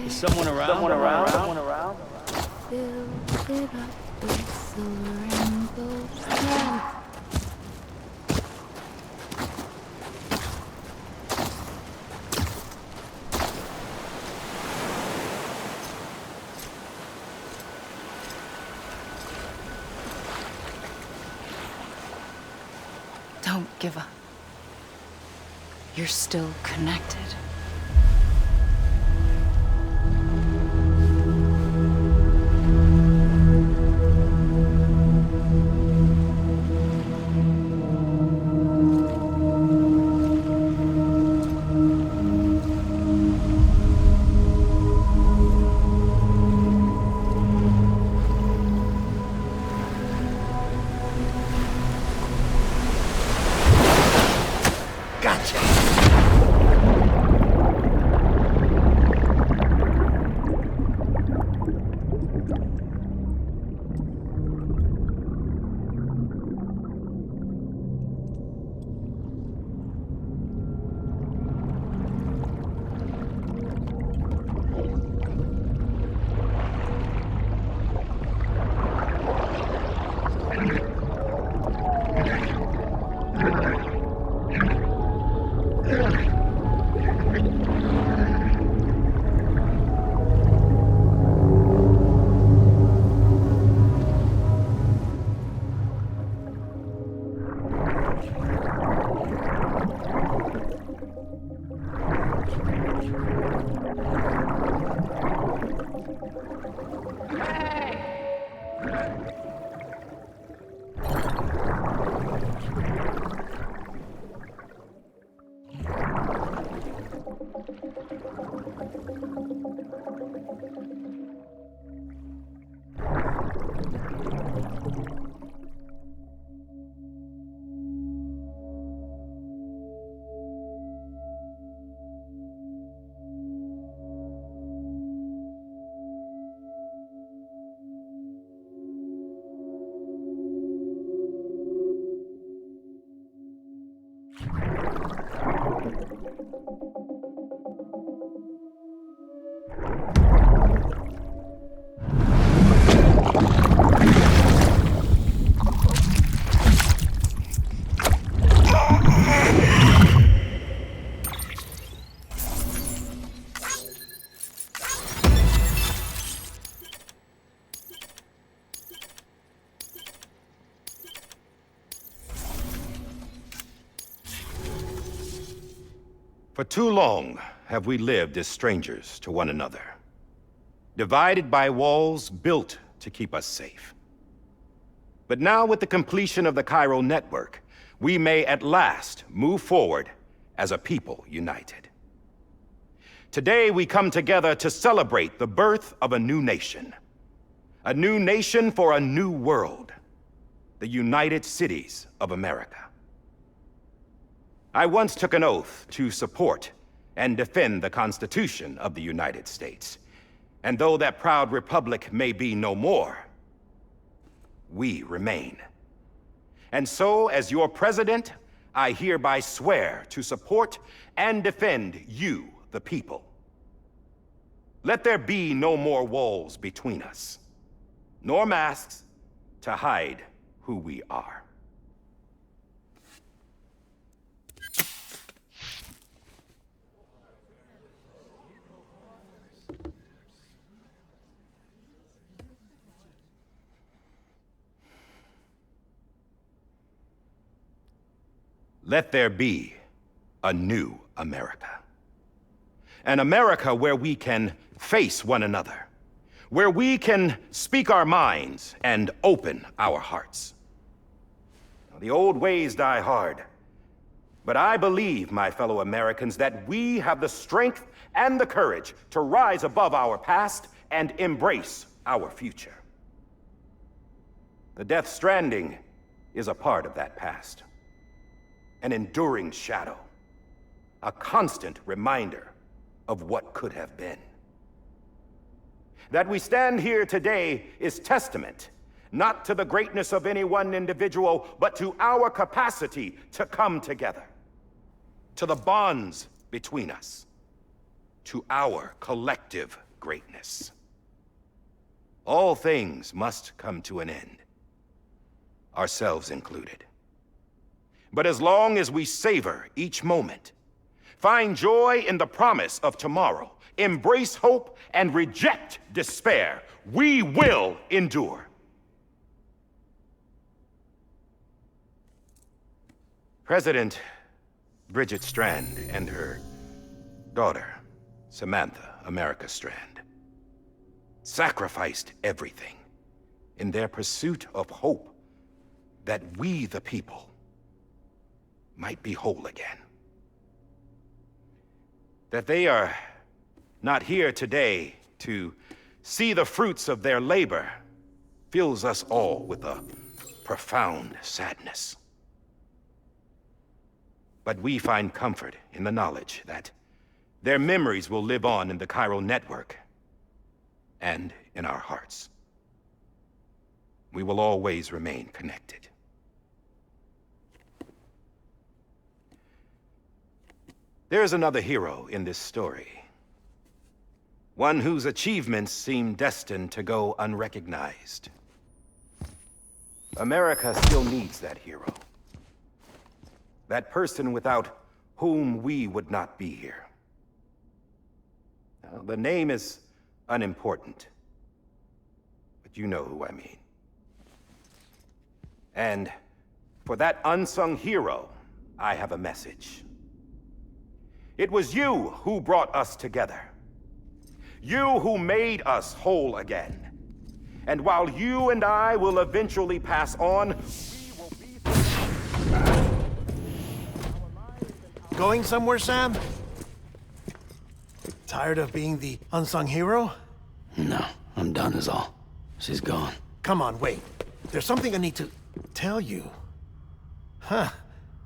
Is someone around? Don't give up. You're still connected. For too long have we lived as strangers to one another, divided by walls built to keep us safe. But now, with the completion of the Cairo network, we may at last move forward as a people united. Today, we come together to celebrate the birth of a new nation. A new nation for a new world. The United Cities of America. I once took an oath to support and defend the Constitution of the United States. And though that proud republic may be no more, we remain. And so, as your president, I hereby swear to support and defend you, the people. Let there be no more walls between us, nor masks to hide who we are. Let there be a new America. An America where we can face one another, where we can speak our minds and open our hearts. Now, the old ways die hard, but I believe, my fellow Americans, that we have the strength and the courage to rise above our past and embrace our future. The Death Stranding is a part of that past. An enduring shadow, a constant reminder of what could have been. That we stand here today is testament, not to the greatness of any one individual, but to our capacity to come together, to the bonds between us, to our collective greatness. All things must come to an end, ourselves included. But as long as we savor each moment, find joy in the promise of tomorrow, embrace hope, and reject despair, we will endure. President Bridget Strand and her daughter, Samantha America Strand, sacrificed everything in their pursuit of hope that we, the people, might be whole again. That they are not here today to see the fruits of their labor fills us all with a profound sadness. But we find comfort in the knowledge that their memories will live on in the Cairo network and in our hearts. We will always remain connected. There's another hero in this story. One whose achievements seem destined to go unrecognized. America still needs that hero. That person without whom we would not be here. Now, the name is unimportant, but you know who I mean. And for that unsung hero, I have a message. It was you who brought us together. You who made us whole again. And while you and I will eventually pass on, we will be... Going somewhere, Sam? Tired of being the unsung hero? No, I'm done is all. She's gone. Come on, wait. There's something I need to tell you. Huh.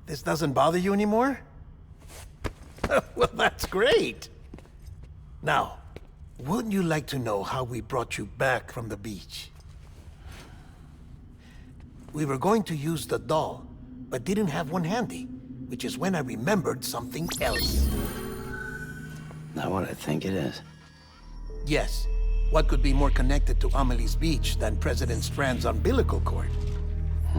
This doesn't bother you anymore? Well, that's great. Now, wouldn't you like to know how we brought you back from the beach? We were going to use the doll, but didn't have one handy, which is when I remembered something else. Not what I think it is. Yes. What could be more connected to Amelie's beach than President Strand's umbilical cord?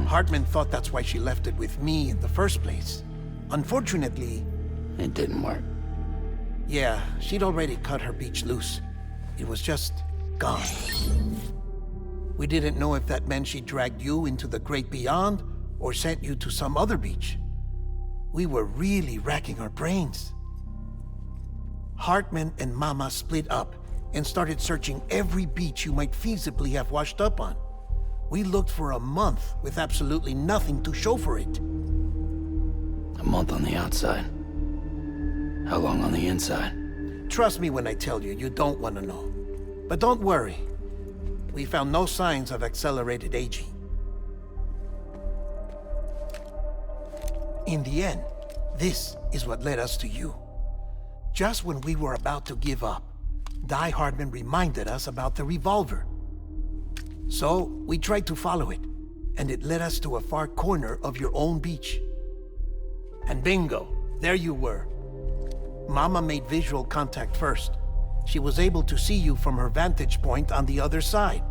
Hartman thought that's why she left it with me in the first place. Unfortunately... It didn't work. Yeah, she'd already cut her beach loose. It was just gone. We didn't know if that meant she dragged you into the great beyond or sent you to some other beach. We were really racking our brains. Hartman and Mama split up and started searching every beach you might feasibly have washed up on. We looked for a month with absolutely nothing to show for it. A month on the outside. How long on the inside? Trust me when I tell you, you don't want to know. But don't worry. We found no signs of accelerated aging. In the end, this is what led us to you. Just when we were about to give up, Die Hardman reminded us about the revolver. So, we tried to follow it, and it led us to a far corner of your own beach. And bingo, there you were. Mama made visual contact first. She was able to see you from her vantage point on the other side.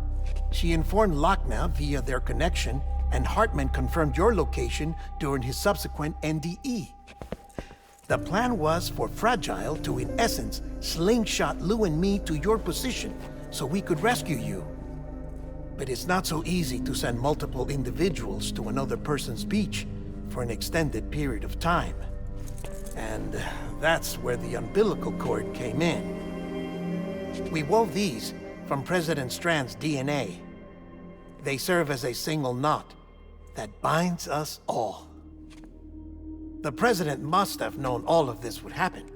She informed Lochna via their connection, and Hartman confirmed your location during his subsequent NDE. The plan was for Fragile to, in essence, slingshot Lou and me to your position so we could rescue you. But it's not so easy to send multiple individuals to another person's beach for an extended period of time. And that's where the umbilical cord came in. We wove these from President Strand's DNA. They serve as a single knot that binds us all. The President must have known all of this would happen.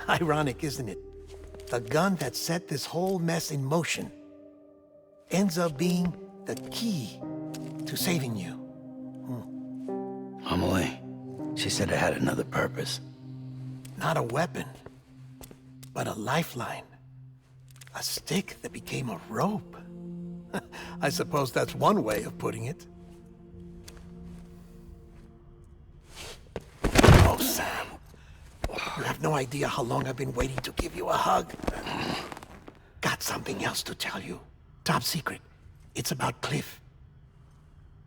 Ironic, isn't it? The gun that set this whole mess in motion ends up being the key to saving you. Amelie, she said it had another purpose. Not a weapon, but a lifeline. A stick that became a rope. I suppose that's one way of putting it. Oh, Sam. You have no idea how long I've been waiting to give you a hug. Got something else to tell you. Top secret. It's about Cliff.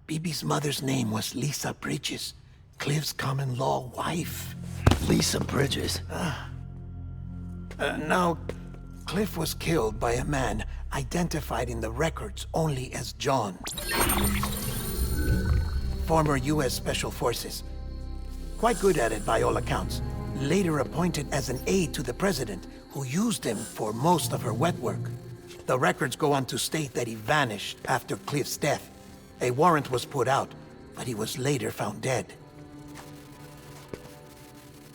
Bibi's mother's name was Lisa Bridges, Cliff's common-law wife. Lisa Bridges? Now, Cliff was killed by a man identified in the records only as John. Former U.S. Special Forces. Quite good at it by all accounts. Later appointed as an aide to the president, who used him for most of her wet work. The records go on to state that he vanished after Cliff's death. A warrant was put out, but he was later found dead.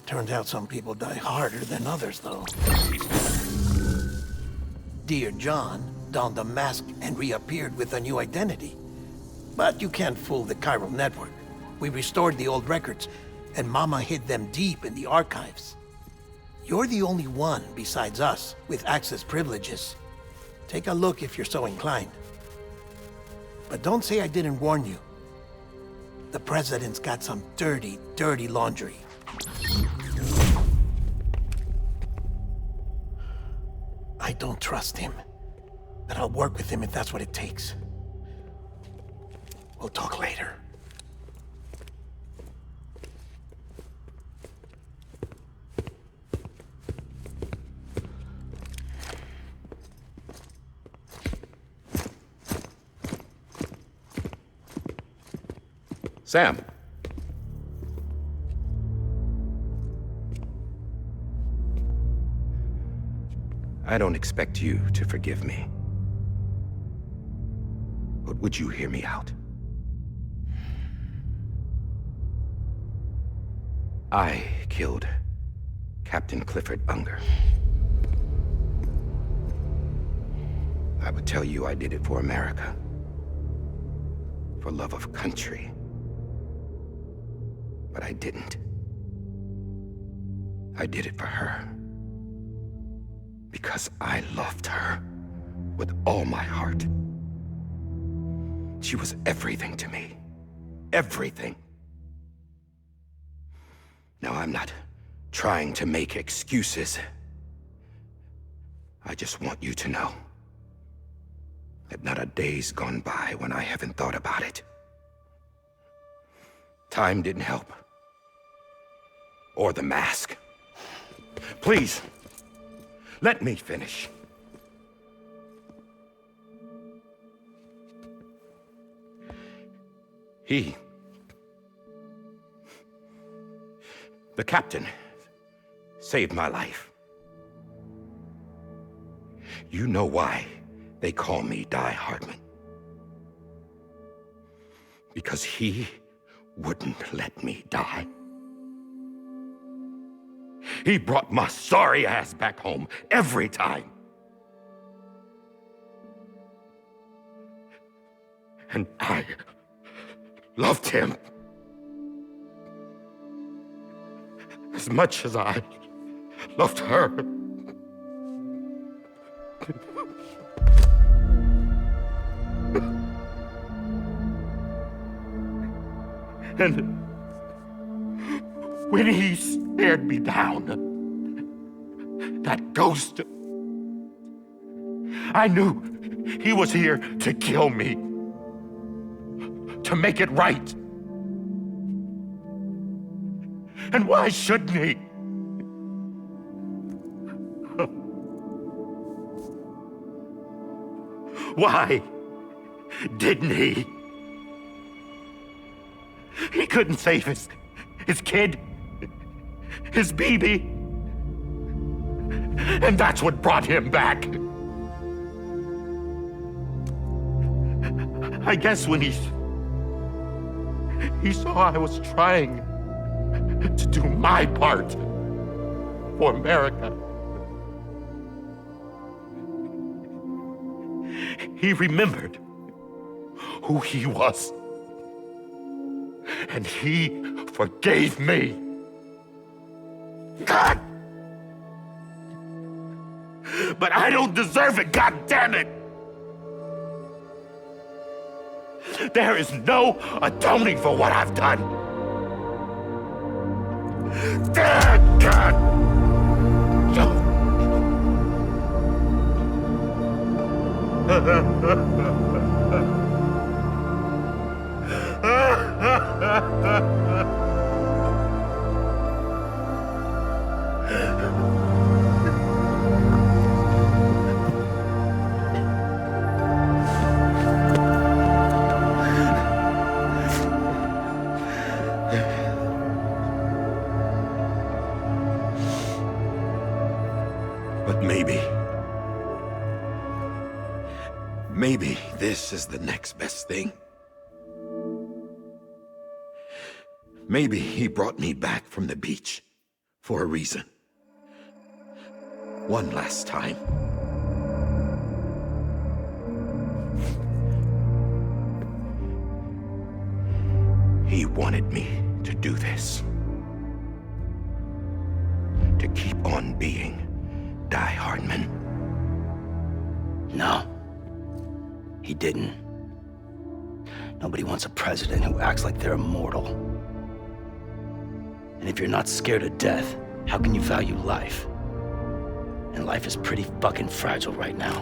Turns out some people die harder than others, though. Dear John donned a mask and reappeared with a new identity. But you can't fool the chiral network. We restored the old records, and Mama hid them deep in the archives. You're the only one, besides us, with access privileges. Take a look if you're so inclined. But don't say I didn't warn you. The President's got some dirty, dirty laundry. I don't trust him, but I'll work with him if that's what it takes. We'll talk later. Sam. I don't expect you to forgive me. But would you hear me out? I killed Captain Clifford Unger. I would tell you I did it for America. For love of country. But I didn't. I did it for her. Because I loved her with all my heart. She was everything to me. Everything. Now, I'm not trying to make excuses. I just want you to know that not a day's gone by when I haven't thought about it. Time didn't help. Or the mask. Please, let me finish. The captain saved my life. You know why they call me Die Hardman. Because he wouldn't let me die. He brought my sorry ass back home every time. And I loved him as much as I loved her. And when he stared me down, that ghost, I knew he was here to kill me, to make it right. And why shouldn't he? Why didn't he? He couldn't save his kid, his baby. And that's what brought him back. I guess when he saw I was trying to do my part for America, he remembered who he was. And he forgave me. God! But I don't deserve it, God damn it! There is no atoning for what I've done. Damn God! But maybe this is the next best thing. Maybe he brought me back from the beach for a reason. One last time. He wanted me to do this. To keep on being Die Hardman. No. He didn't. Nobody wants a president who acts like they're immortal. And if you're not scared of death, how can you value life? And life is pretty fucking fragile right now.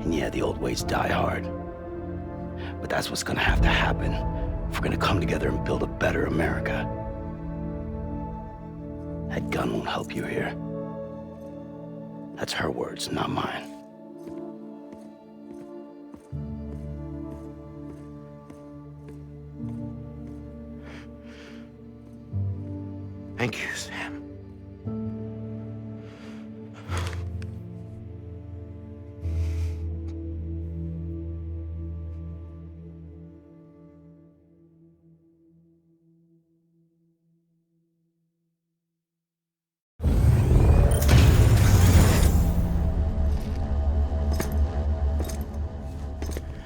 And yeah, the old ways die hard. But that's what's gonna have to happen if we're gonna come together and build a better America. That gun won't help you here. That's her words, not mine. Thank you, Sam.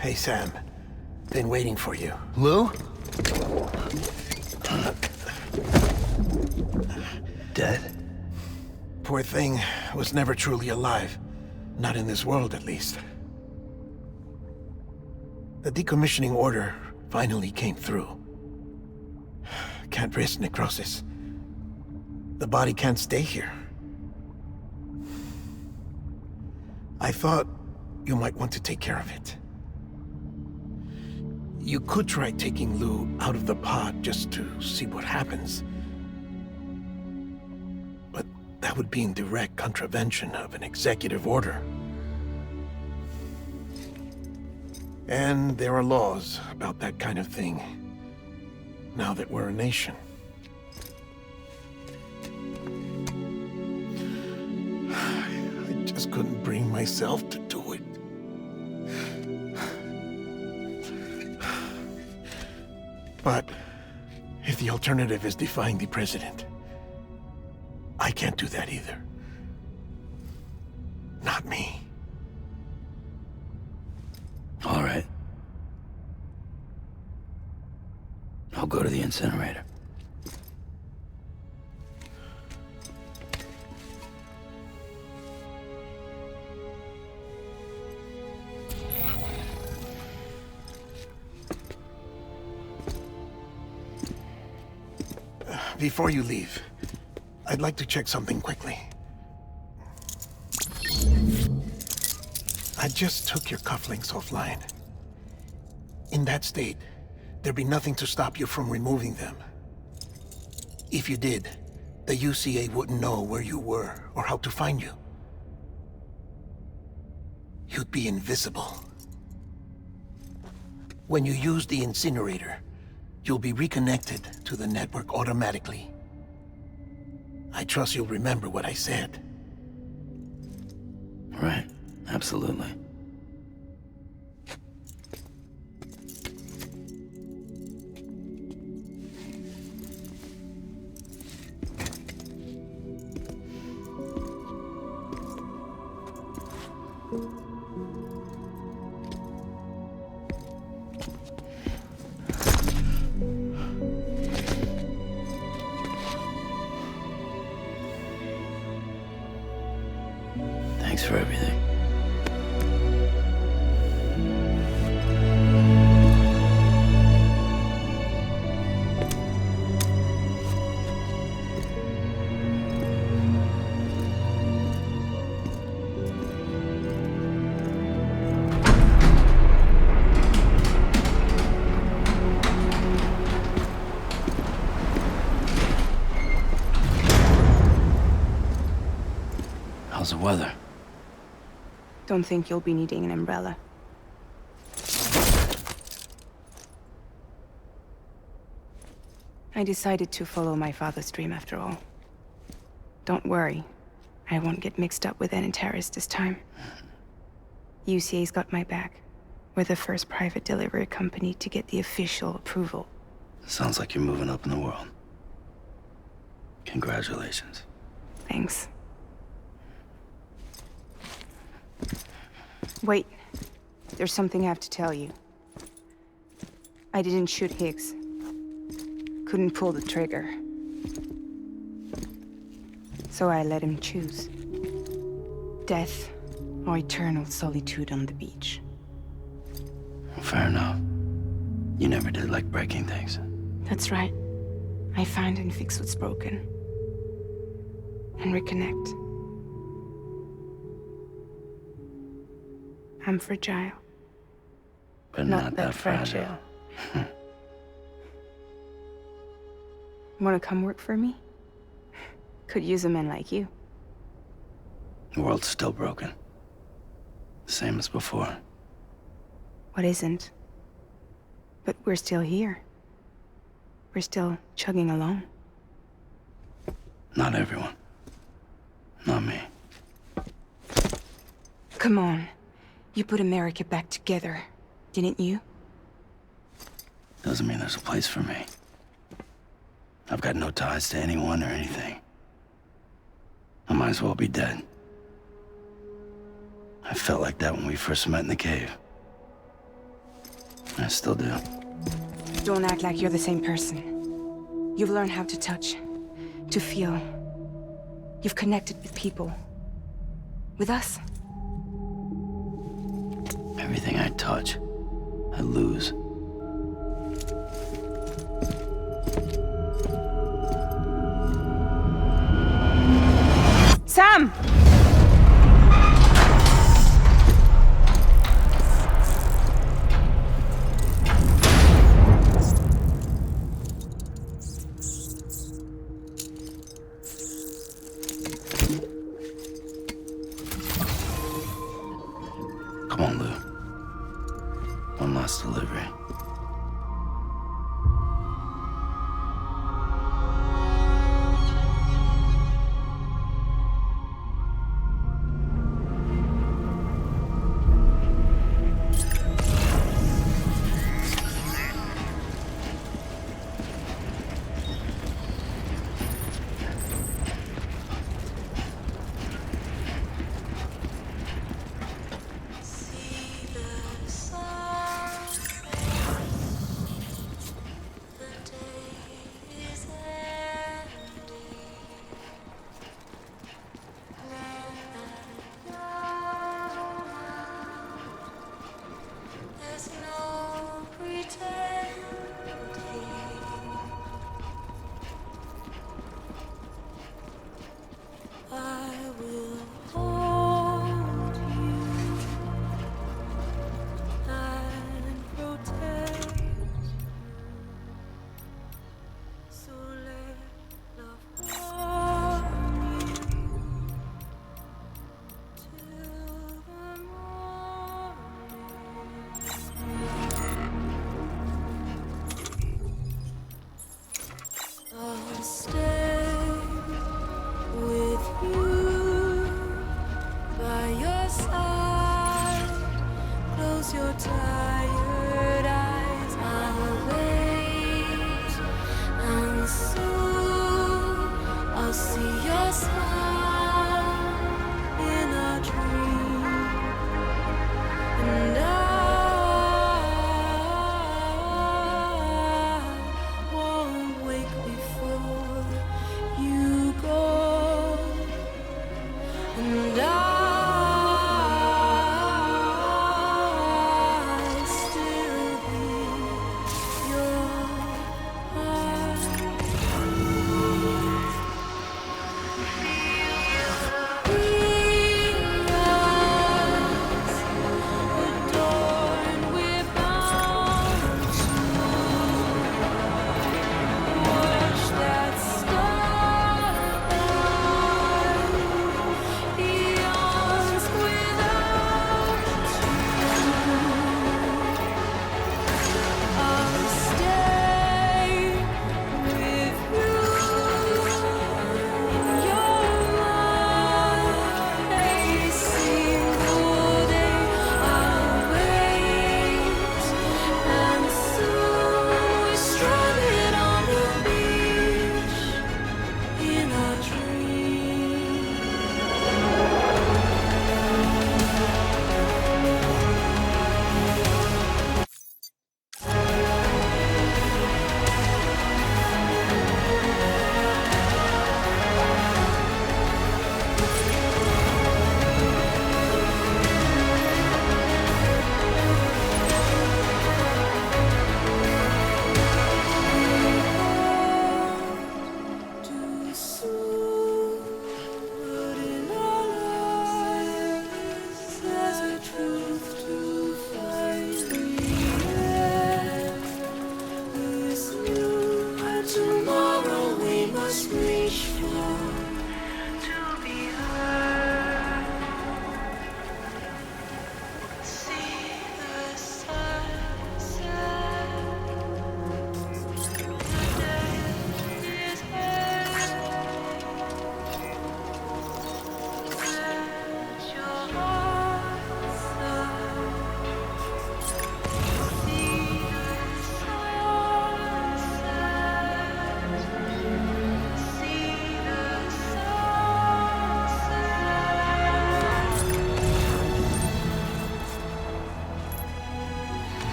Hey, Sam. Been waiting for you. Lou? Dead? Poor thing was never truly alive. Not in this world, at least. The decommissioning order finally came through. Can't risk necrosis. The body can't stay here. I thought you might want to take care of it. You could try taking Lou out of the pod just to see what happens. But that would be in direct contravention of an executive order. And there are laws about that kind of thing, now that we're a nation. just couldn't bring myself to do it. But if the alternative is defying the president, I can't do that either. Not me. All right. I'll go to the incinerator. Before you leave, I'd like to check something quickly. I just took your cufflinks offline. In that state, there'd be nothing to stop you from removing them. If you did, the UCA wouldn't know where you were or how to find you. You'd be invisible. When you use the incinerator, you'll be reconnected to the network automatically. I trust you'll remember what I said. Right. Absolutely. Thanks for everything. How's the weather? Don't think you'll be needing an umbrella. I decided to follow my father's dream after all. Don't worry. I won't get mixed up with any terrorists this time. UCA's got my back. We're the first private delivery company to get the official approval. Sounds like you're moving up in the world. Congratulations. Thanks. Wait. There's something I have to tell you. I didn't shoot Higgs. Couldn't pull the trigger. So I let him choose. Death or eternal solitude on the beach. Fair enough. You never did like breaking things. That's right. I find and fix what's broken. And reconnect. I'm fragile. But not that fragile. Wanna come work for me? Could use a man like you. The world's still broken. The same as before. What isn't? But we're still here. We're still chugging along. Not everyone. Not me. Come on. You put America back together, didn't you? Doesn't mean there's a place for me. I've got no ties to anyone or anything. I might as well be dead. I felt like that when we first met in the cave. I still do. Don't act like you're the same person. You've learned how to touch, to feel. You've connected with people. With us. Everything I touch, I lose. Sam! Come on, Lou. One last delivery. And I still hear your heart. That star, the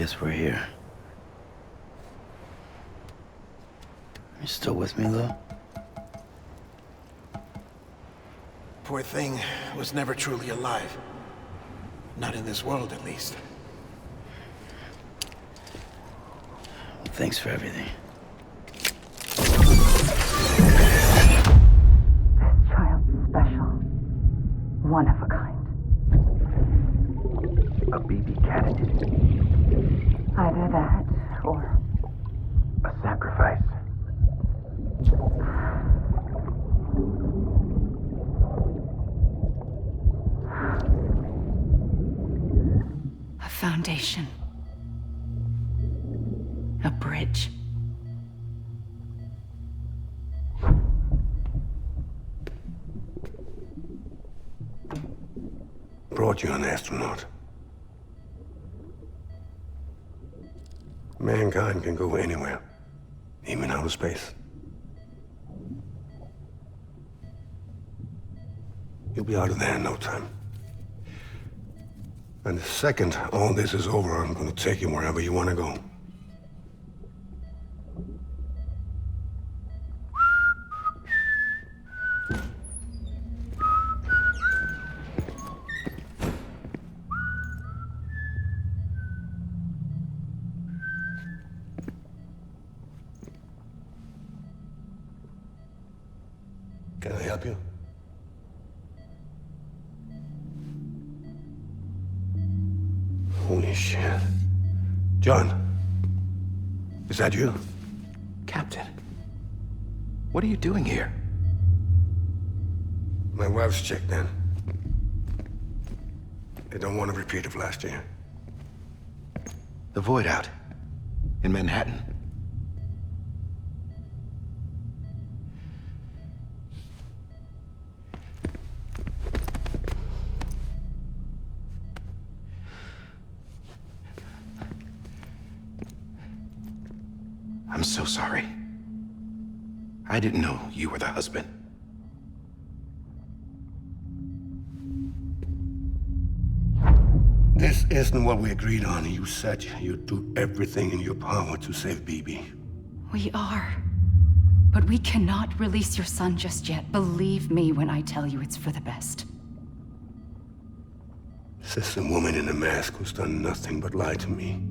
guess we're here. You still with me, though? Poor thing was never truly alive. Not in this world, at least. Well, thanks for everything. This child's special. One of a kind. A BB candidate. Either that, or... a sacrifice. A foundation. A bridge. Brought you an astronaut. Mankind can go anywhere, even outer space. You'll be out of there in no time. And the second all this is over, I'm gonna take you wherever you want to go. Can I help you? Holy shit. John, is that you? Captain, what are you doing here? My wife's checked in. They don't want a repeat of last year. The Void Out in Manhattan. I'm so sorry. I didn't know you were the husband. This isn't what we agreed on. You said you'd do everything in your power to save BB. We are. But we cannot release your son just yet. Believe me when I tell you it's for the best. This is a woman in a mask who's done nothing but lie to me.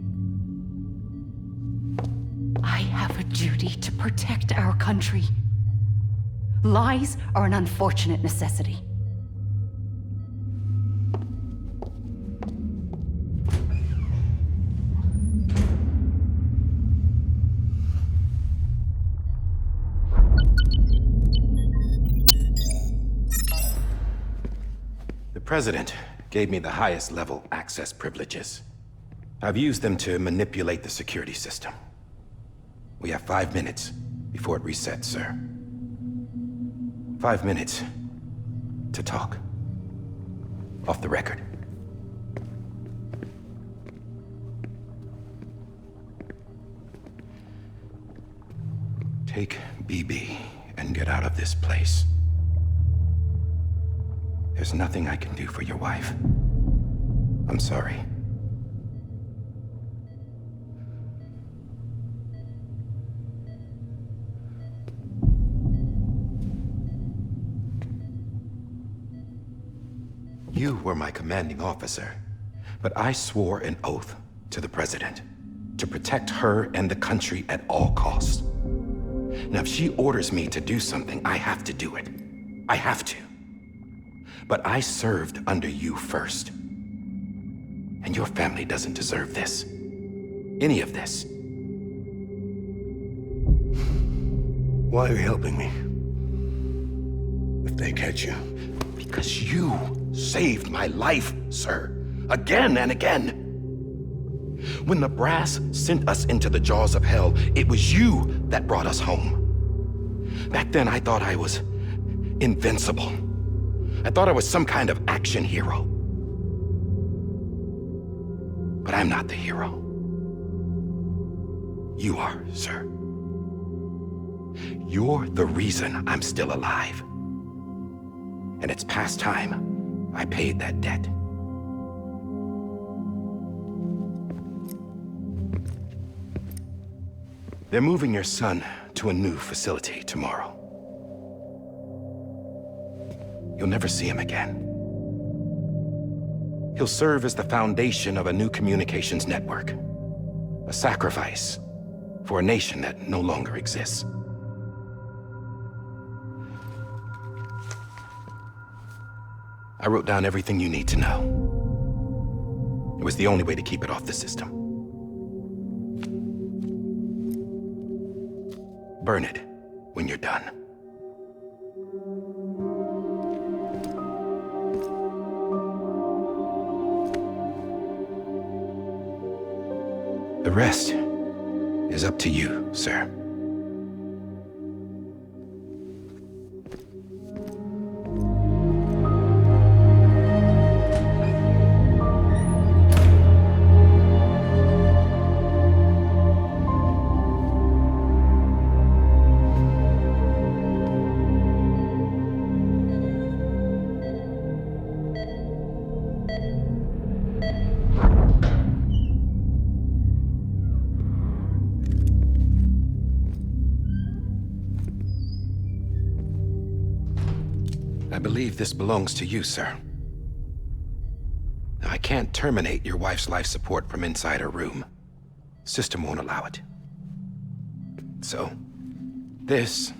I have a duty to protect our country. Lies are an unfortunate necessity. The President gave me the highest level access privileges. I've used them to manipulate the security system. We have 5 minutes before it resets, sir. 5 minutes to talk. Off the record. Take BB and get out of this place. There's nothing I can do for your wife. I'm sorry. You were my commanding officer, but I swore an oath to the President to protect her and the country at all costs. Now, if she orders me to do something, I have to do it. I have to. But I served under you first. And your family doesn't deserve this. Any of this. Why are you helping me? If they catch you. Because you saved my life, sir. Again and again. When the brass sent us into the jaws of hell, it was you that brought us home. Back then, I thought I was invincible. I thought I was some kind of action hero. But I'm not the hero. You are, sir. You're the reason I'm still alive. And it's past time I paid that debt. They're moving your son to a new facility tomorrow. You'll never see him again. He'll serve as the foundation of a new communications network. A sacrifice for a nation that no longer exists. I wrote down everything you need to know. It was the only way to keep it off the system. Burn it when you're done. The rest is up to you, sir. I believe this belongs to you, sir. Now, I can't terminate your wife's life support from inside her room. System won't allow it. So, this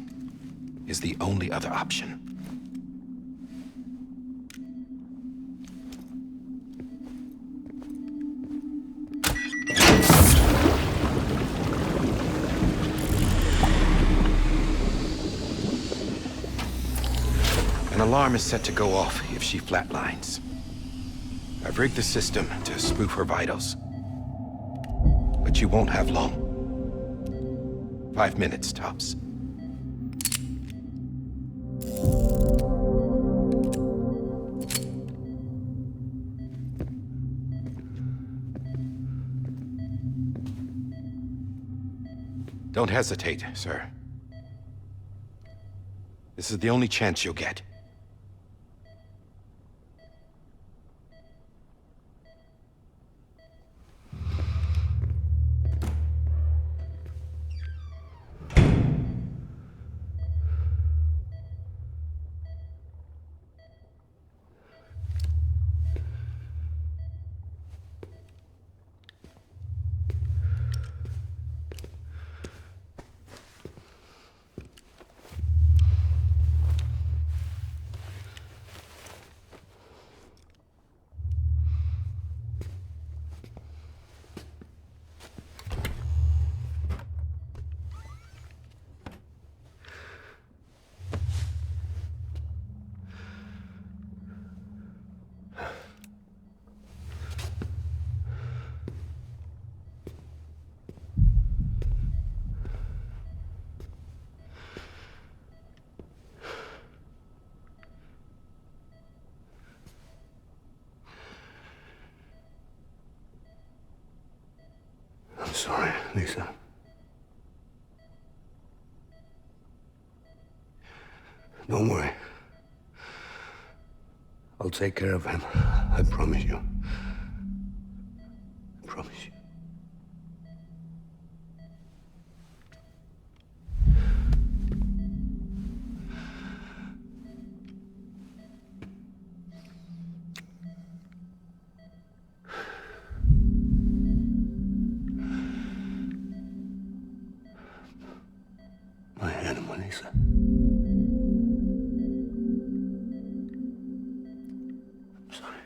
is the only other option. An alarm is set to go off if she flatlines. I've rigged the system to spoof her vitals. But you won't have long. 5 minutes, tops. Don't hesitate, sir. This is the only chance you'll get. I'm sorry, Lisa. Don't worry. I'll take care of him. I promise you. I promise you. My animal, Lisa. I'm sorry.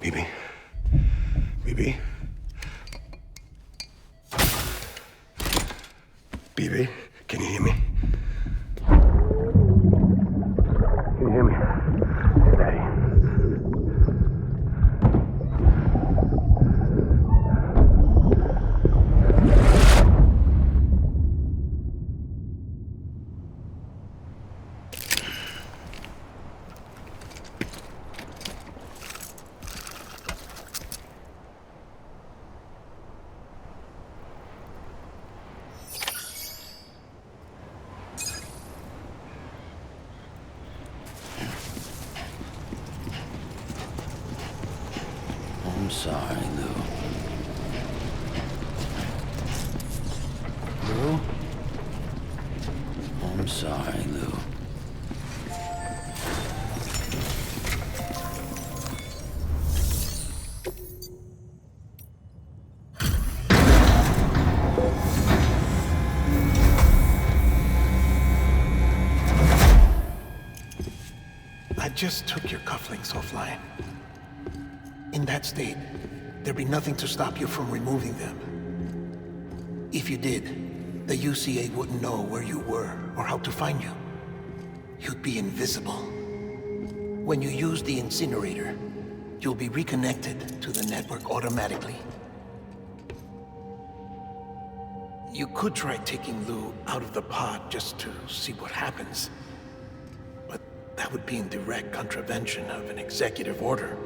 Bibi? Bibi? Bibi? Can you hear me? Can you hear me? Daddy. sorry, Lou. Lou? I'm sorry, Lou. I just took your cufflinks offline. In that state, there'd be nothing to stop you from removing them. If you did, the UCA wouldn't know where you were or how to find you. You'd be invisible. When you use the incinerator, you'll be reconnected to the network automatically. You could try taking Lou out of the pod just to see what happens. But that would be in direct contravention of an executive order.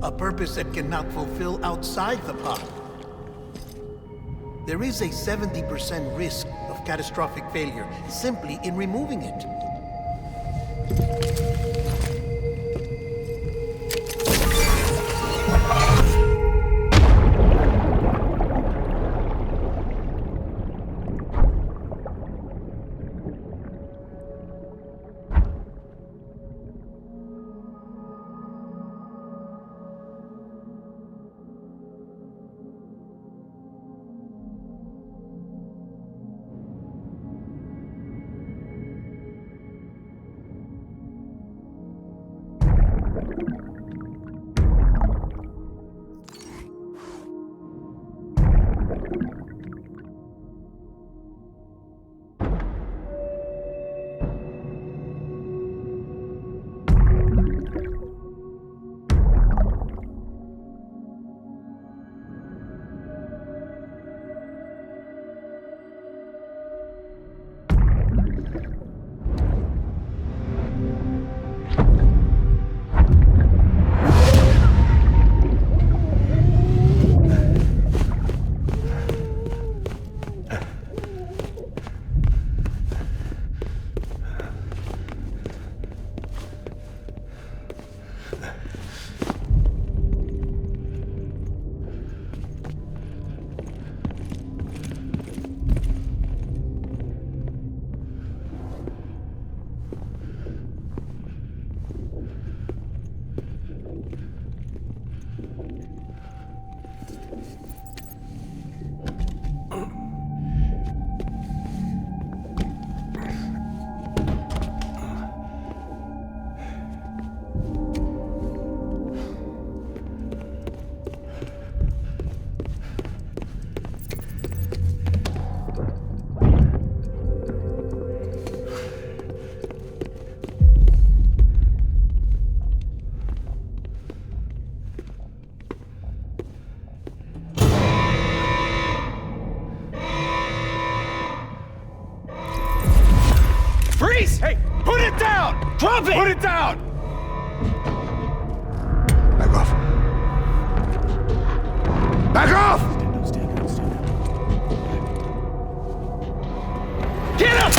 A purpose that cannot fulfill outside the pod. There is a 70% risk of catastrophic failure simply in removing it. Freeze! Hey, put it down! Drop it! Put it down! Back off. Back off! Get up!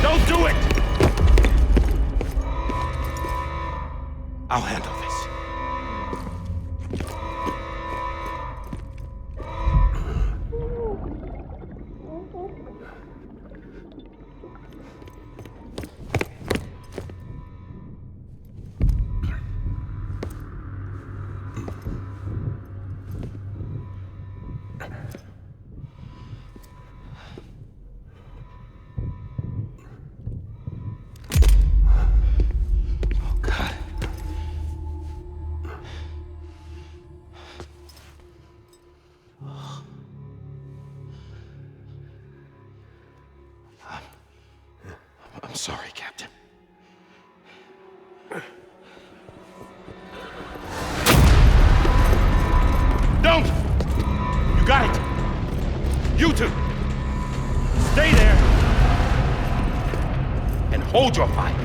Don't do it! I'll handle this. sorry, Captain. Don't! You got it! You two! Stay there! And hold your fire.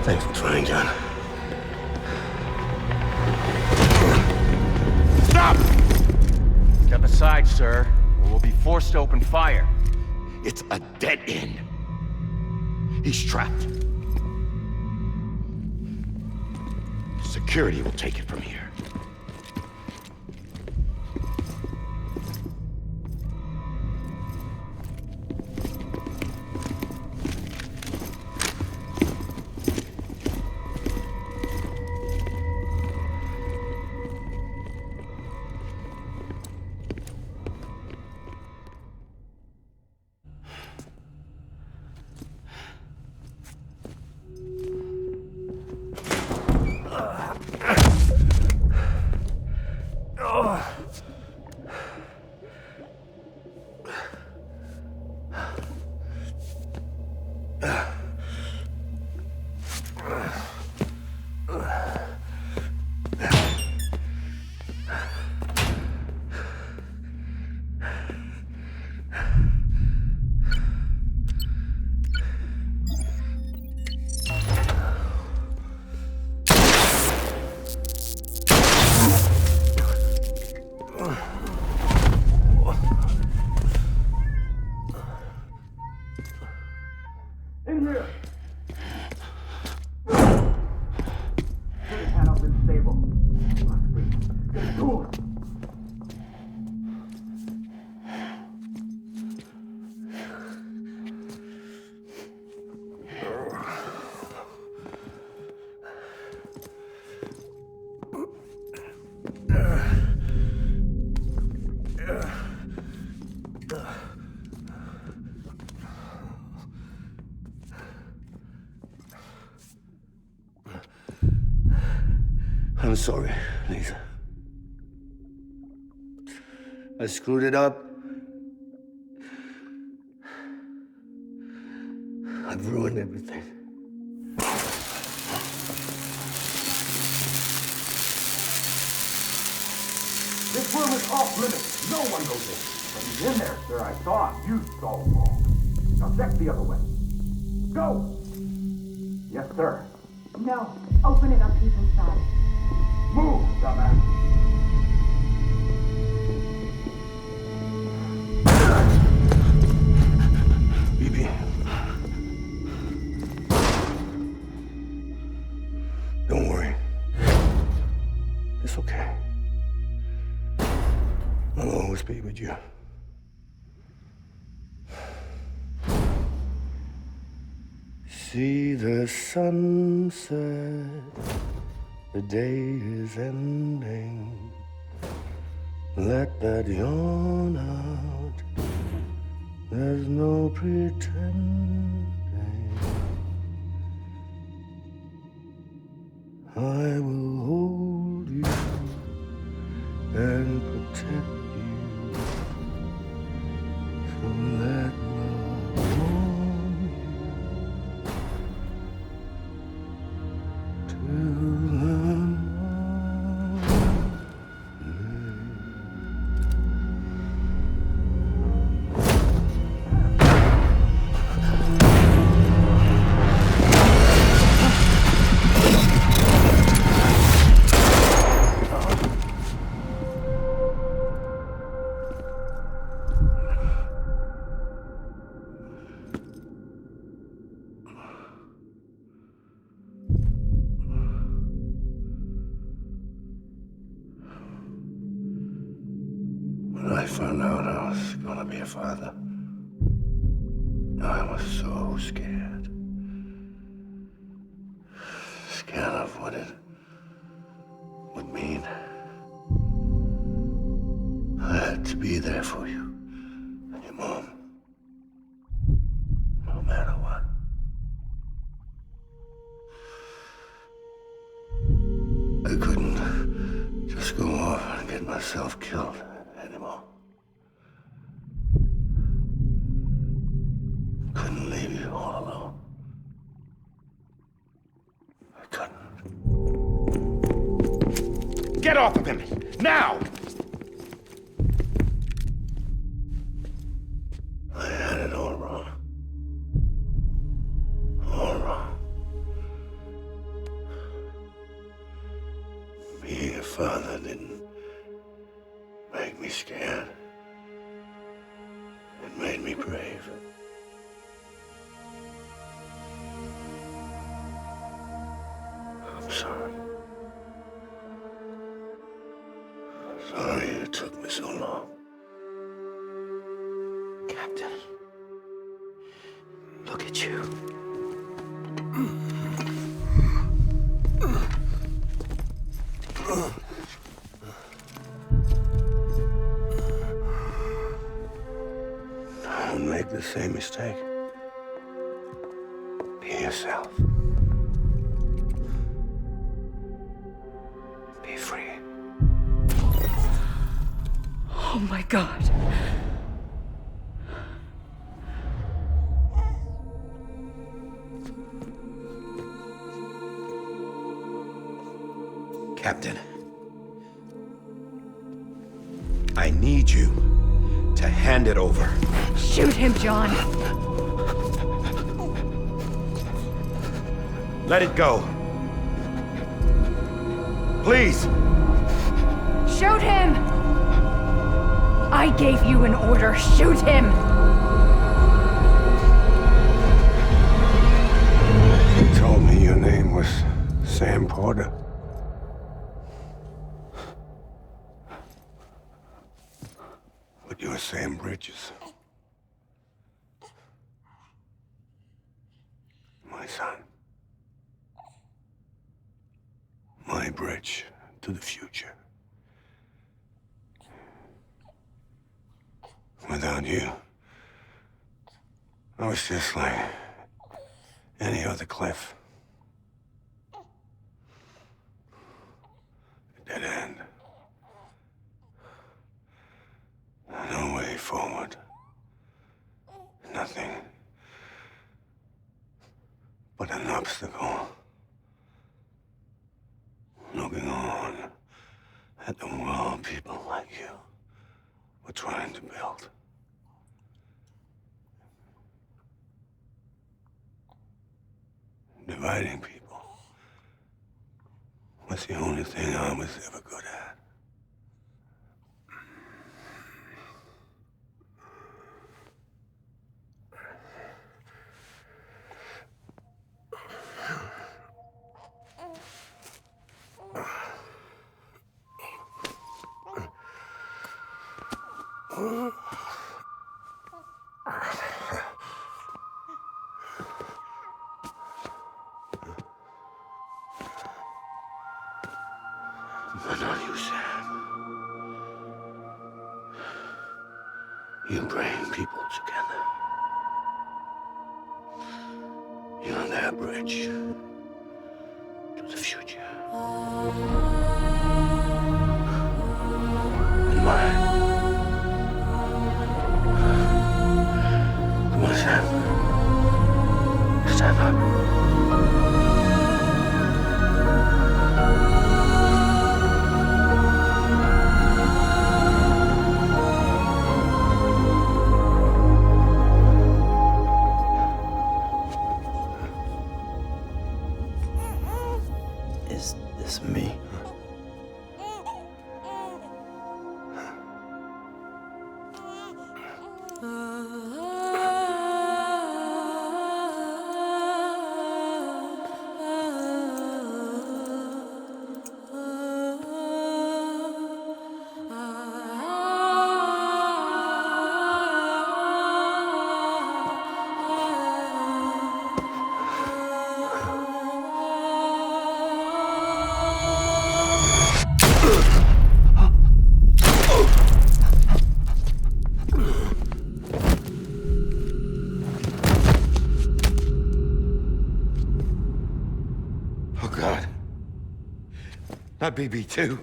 Thanks for trying, John. Stop! Step aside, sir, or we'll be forced to open fire. It's a dead end. He's trapped. Security will take it from here. I'm sorry, Lisa. I screwed it up. I've ruined everything. This room is off limits. No one goes in. But he's in there, sir. I saw him. You saw him wrong. Now check the other way. Go! Yes, sir. No. Open it up. He's inside. Move, dumbass. BB. Don't worry. It's okay. I'll always be with you. See the sunset. The day is ending. Let that yawn out. There's no pretending. I will hold you and protect you. So let love warm you till the When I found out I was gonna be a father, I was so scared. Scared of what it would mean. I had to be there for you and your mom. myself killed anymore. Couldn't leave you all alone. I couldn't. Get off of him! Now! I had it all wrong. All wrong. Being a father didn't make me scared. It made me brave. I'm sorry. Sorry it took me so long. Captain, look at you. Don't make the same mistake. Be yourself. Be free. Oh my God. Captain, I need you to hand it over. Shoot him, John. Let it go. Please. Shoot him! I gave you an order. Shoot him! You told me your name was Sam Porter. But you're Sam Bridges. My son. My bridge to the future. Without you, I was just like any other Cliff. A dead end. No way forward. Nothing but an obstacle. Looking on at the world people like you were trying to build. Dividing people was the only thing I was ever good at. But not you, Sam. You bring people together. You're their bridge to the future. And mine. Come on, Sam. Stand up. Is this me? Oh, God. Not BB2.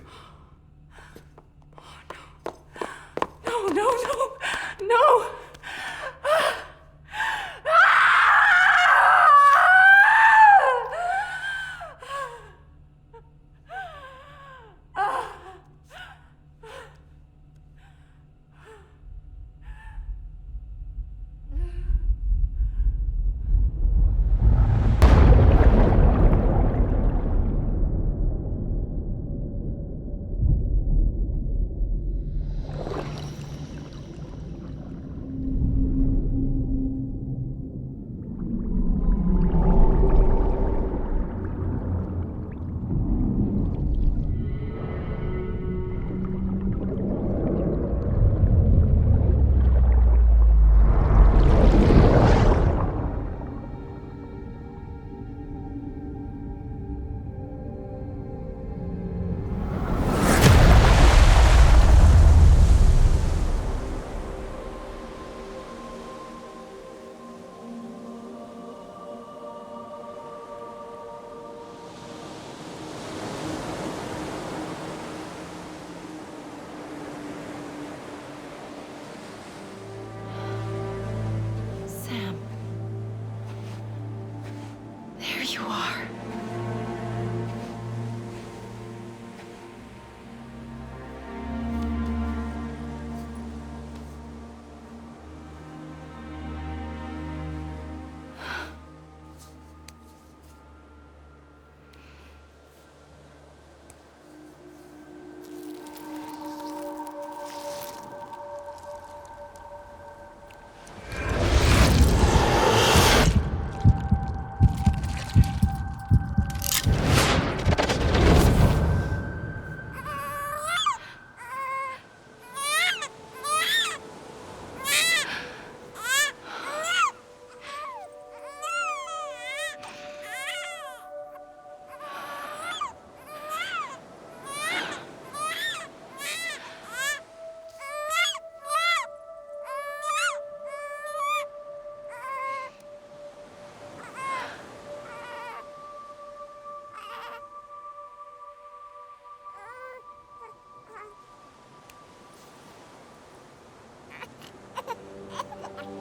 are.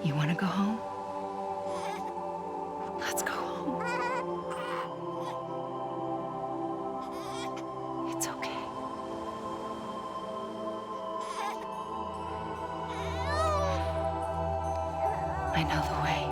You want to go home? Let's go home. It's okay. I know the way.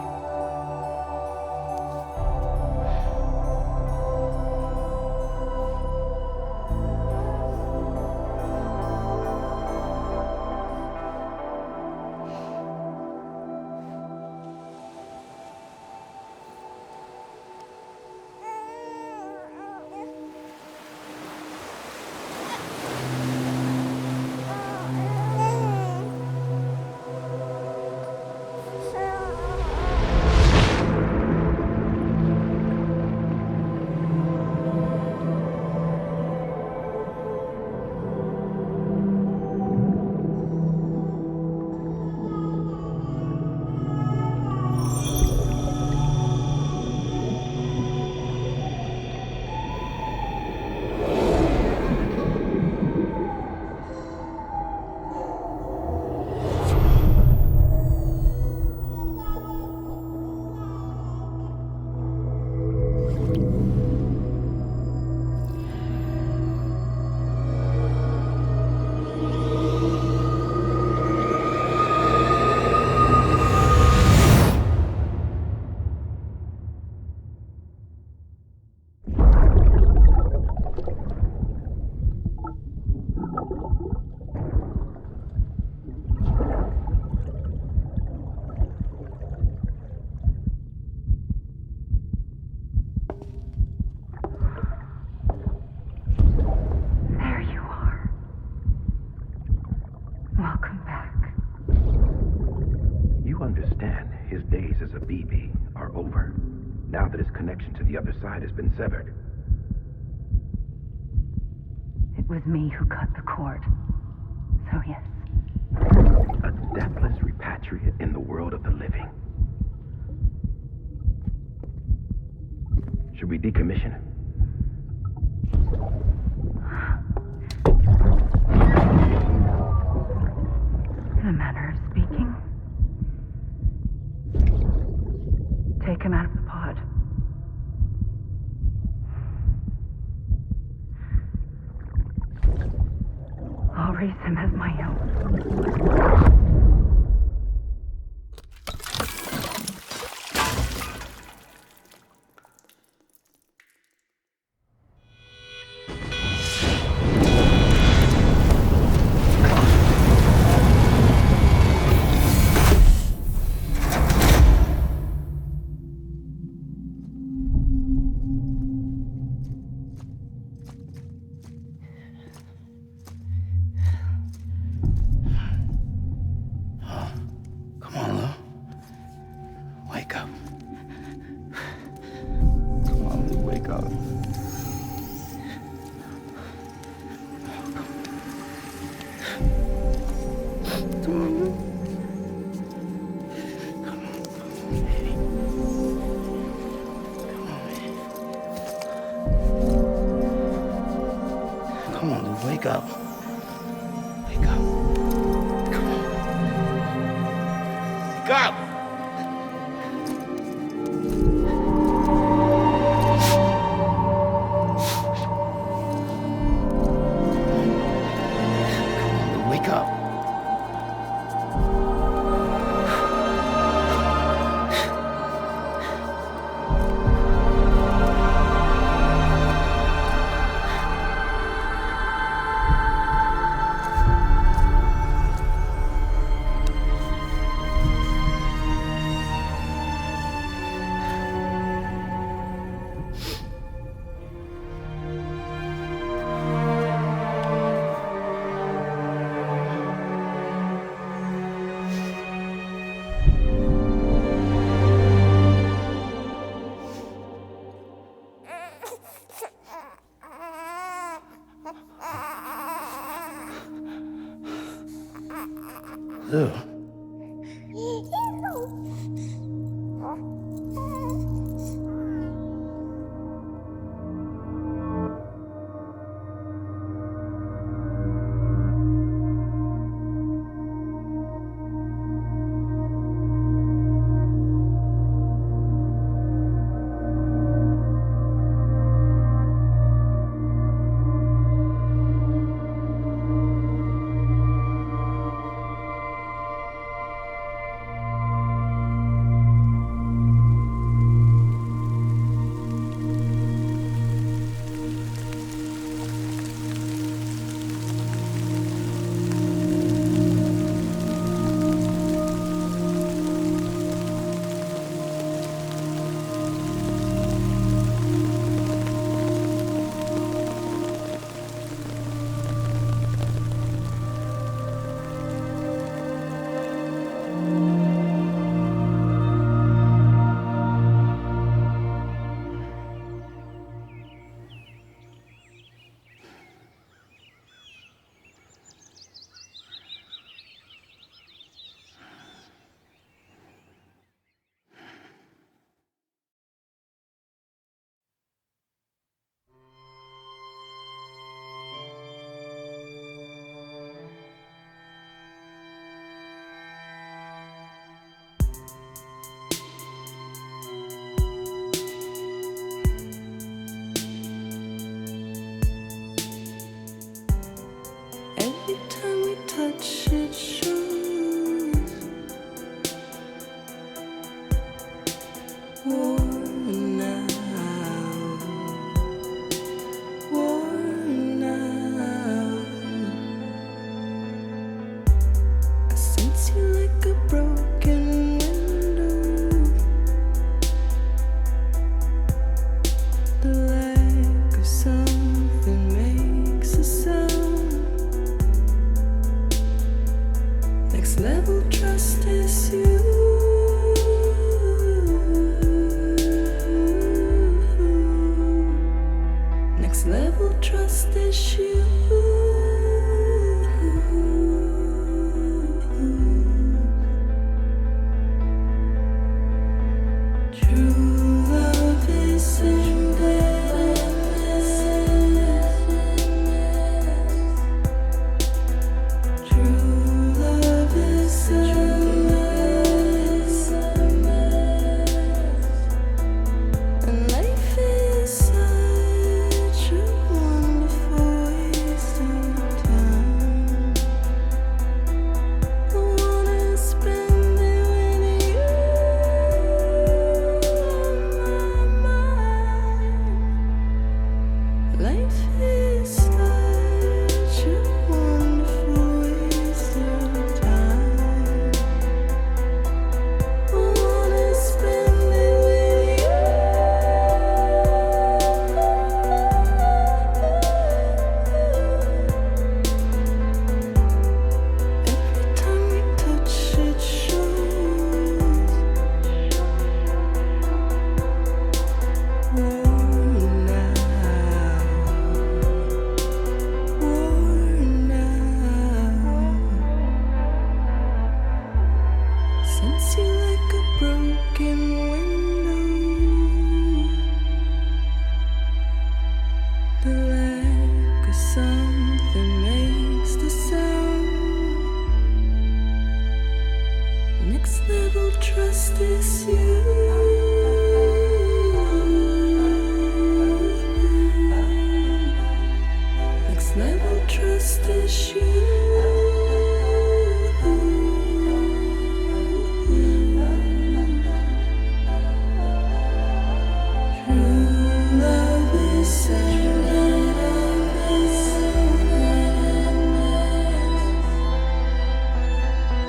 There you are. Welcome back. You understand his days as a BB are over, now that his connection to the other side has been severed. It was me who cut the cord. So yes. A deathless repatriate in the world of the living. Should we decommission him? In a manner of speaking. Take him out of the pod. I'll raise him as my own. Come on, Lou. Wake up. Come on, Lou, wake up. Come on, Lou. Come on, Lou, wake up. Wake up. Come on. Wake up! Lou. Every time we touch it shows worn out, worn out. I sense you like a broken window, the lack of something makes a sound. Next level trust is you. Next level trust is you. True love is endless. True love is endless. And life is such a wonderful waste of time. I wanna spend it with you on my mind. Life is such a wonderful waste of time. I wanna spend it with you. Every time we touch it shows worn out, worn out. Sense you like a broken window, the lack of something makes the sound. Next level trust is you. Next level trust is you. True love is endless.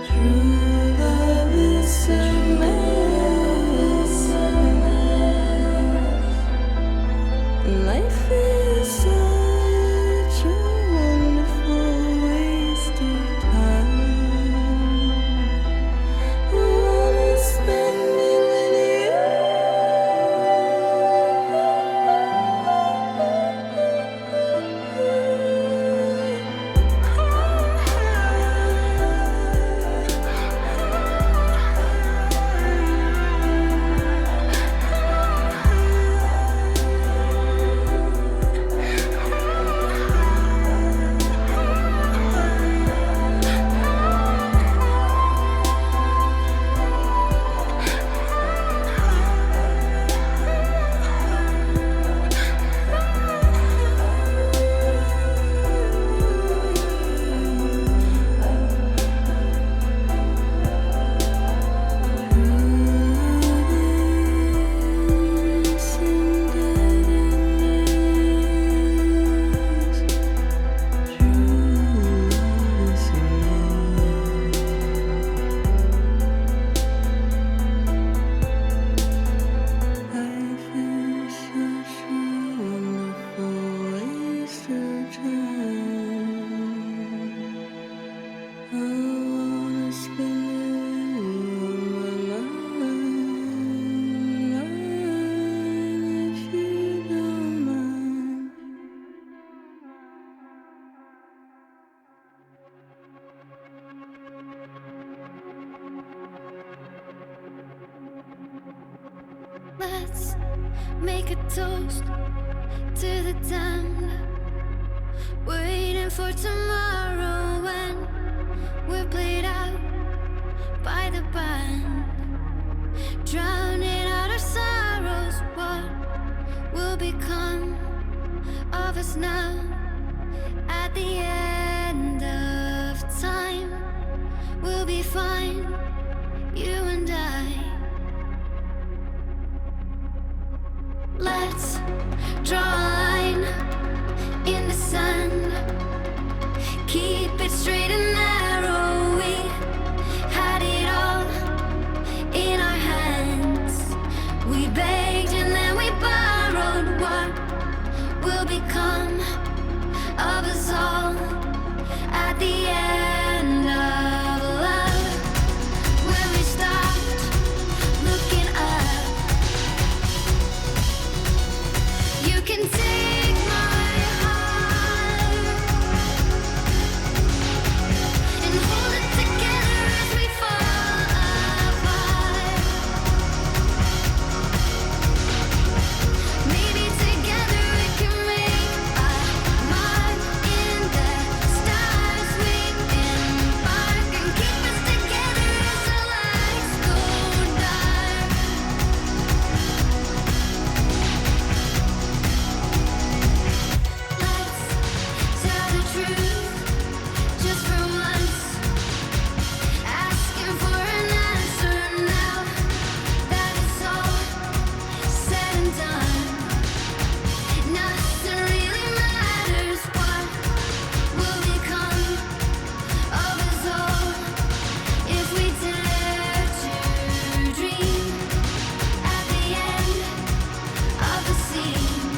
True love is endless. Let's make a toast to the damned, waiting for tomorrow when we're played out by the band, drowning out our sorrows. What will become of us now at the end of time? We'll be fine, you and I. Let's draw a line in the sand, keep it straight and narrow. We had it all in our hands. We begged and then we borrowed. What will become of us all at the end of love? When we stopped looking up, you can take my heart and hold it together as we fall apart. Maybe together we can make a mark in the stars. We embark and keep us together as the lights go dark. Let's tell the truth just for once, asking for an answer now that it's all said and done. Nothing really matters. What will become of us all if we dare to dream at the end of the scene?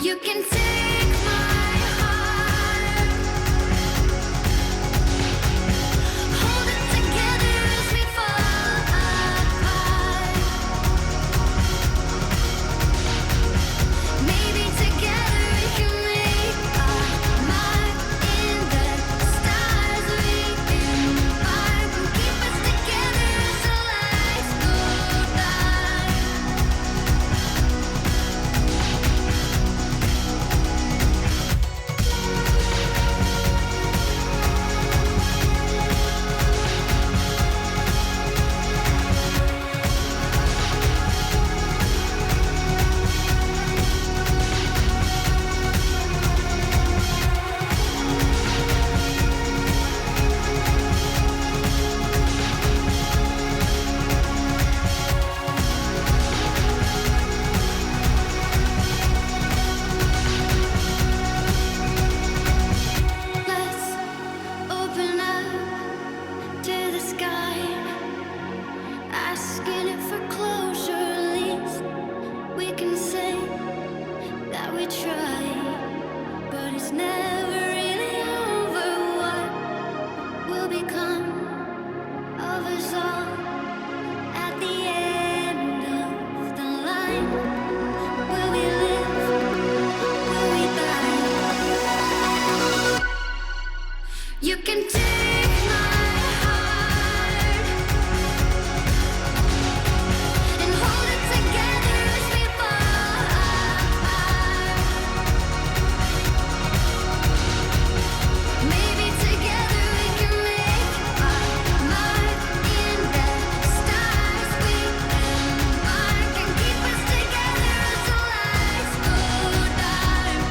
You can take my heart, hold it together as we fall apart. Maybe together we can make a mark in the stars. We embark and keep us together as the lights go dark. Let's open up to the sky, asking it for closure. At least we can say that we tried, but it's never really over. What will become of us all at the end of the line? Will we live? Will we die? You can take my heart and hold it together as we fall apart. Maybe together we can make a mark in the stars. We embark and keep us together as the lights go dark.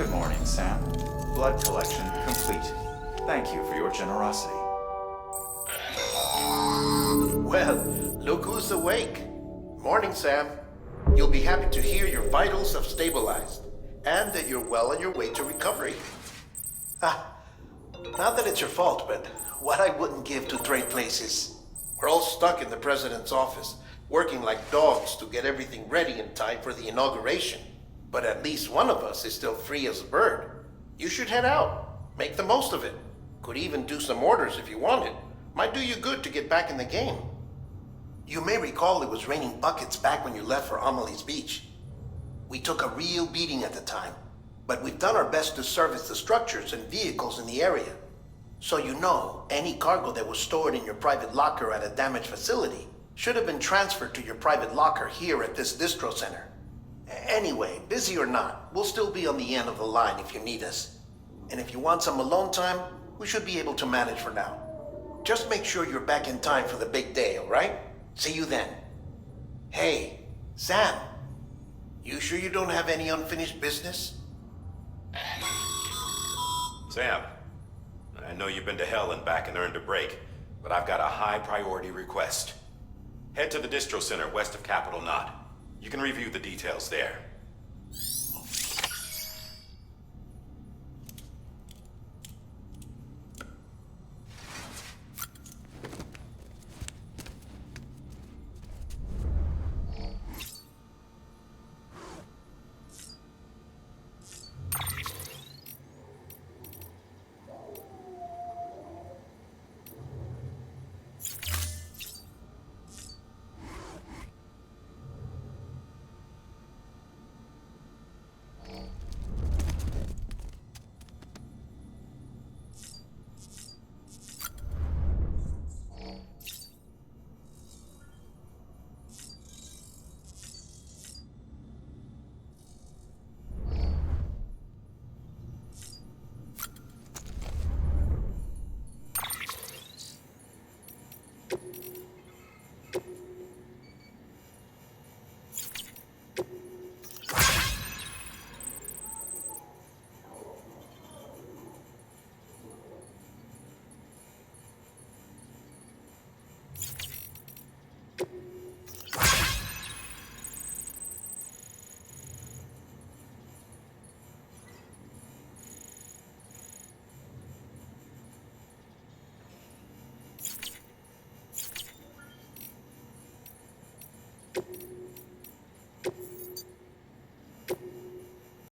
Good morning, Sam. Blood collection complete. Thank you for your generosity. Well, look who's awake. Morning, Sam. You'll be happy to hear your vitals have stabilized, and that you're well on your way to recovery. Not that it's your fault, but what I wouldn't give to trade places. We're all stuck in the president's office, working like dogs to get everything ready in time for the inauguration. But at least one of us is still free as a bird. You should head out. Make the most of it. Could even do some orders if you wanted. Might do you good to get back in the game. You may recall it was raining buckets back when you left for Amelie's Beach. We took a real beating at the time, but we've done our best to service the structures and vehicles in the area. So you know, any cargo that was stored in your private locker at a damaged facility should have been transferred to your private locker here at this distro center. Anyway, busy or not, we'll still be on the end of the line if you need us. And if you want some alone time, we should be able to manage for now. Just make sure you're back in time for the big day, all right? See you then. Hey, Sam, you sure you don't have any unfinished business? Sam, I know you've been to hell and back and earned a break, but I've got a high priority request. Head to the distro center west of Capital Knot. You can review the details there.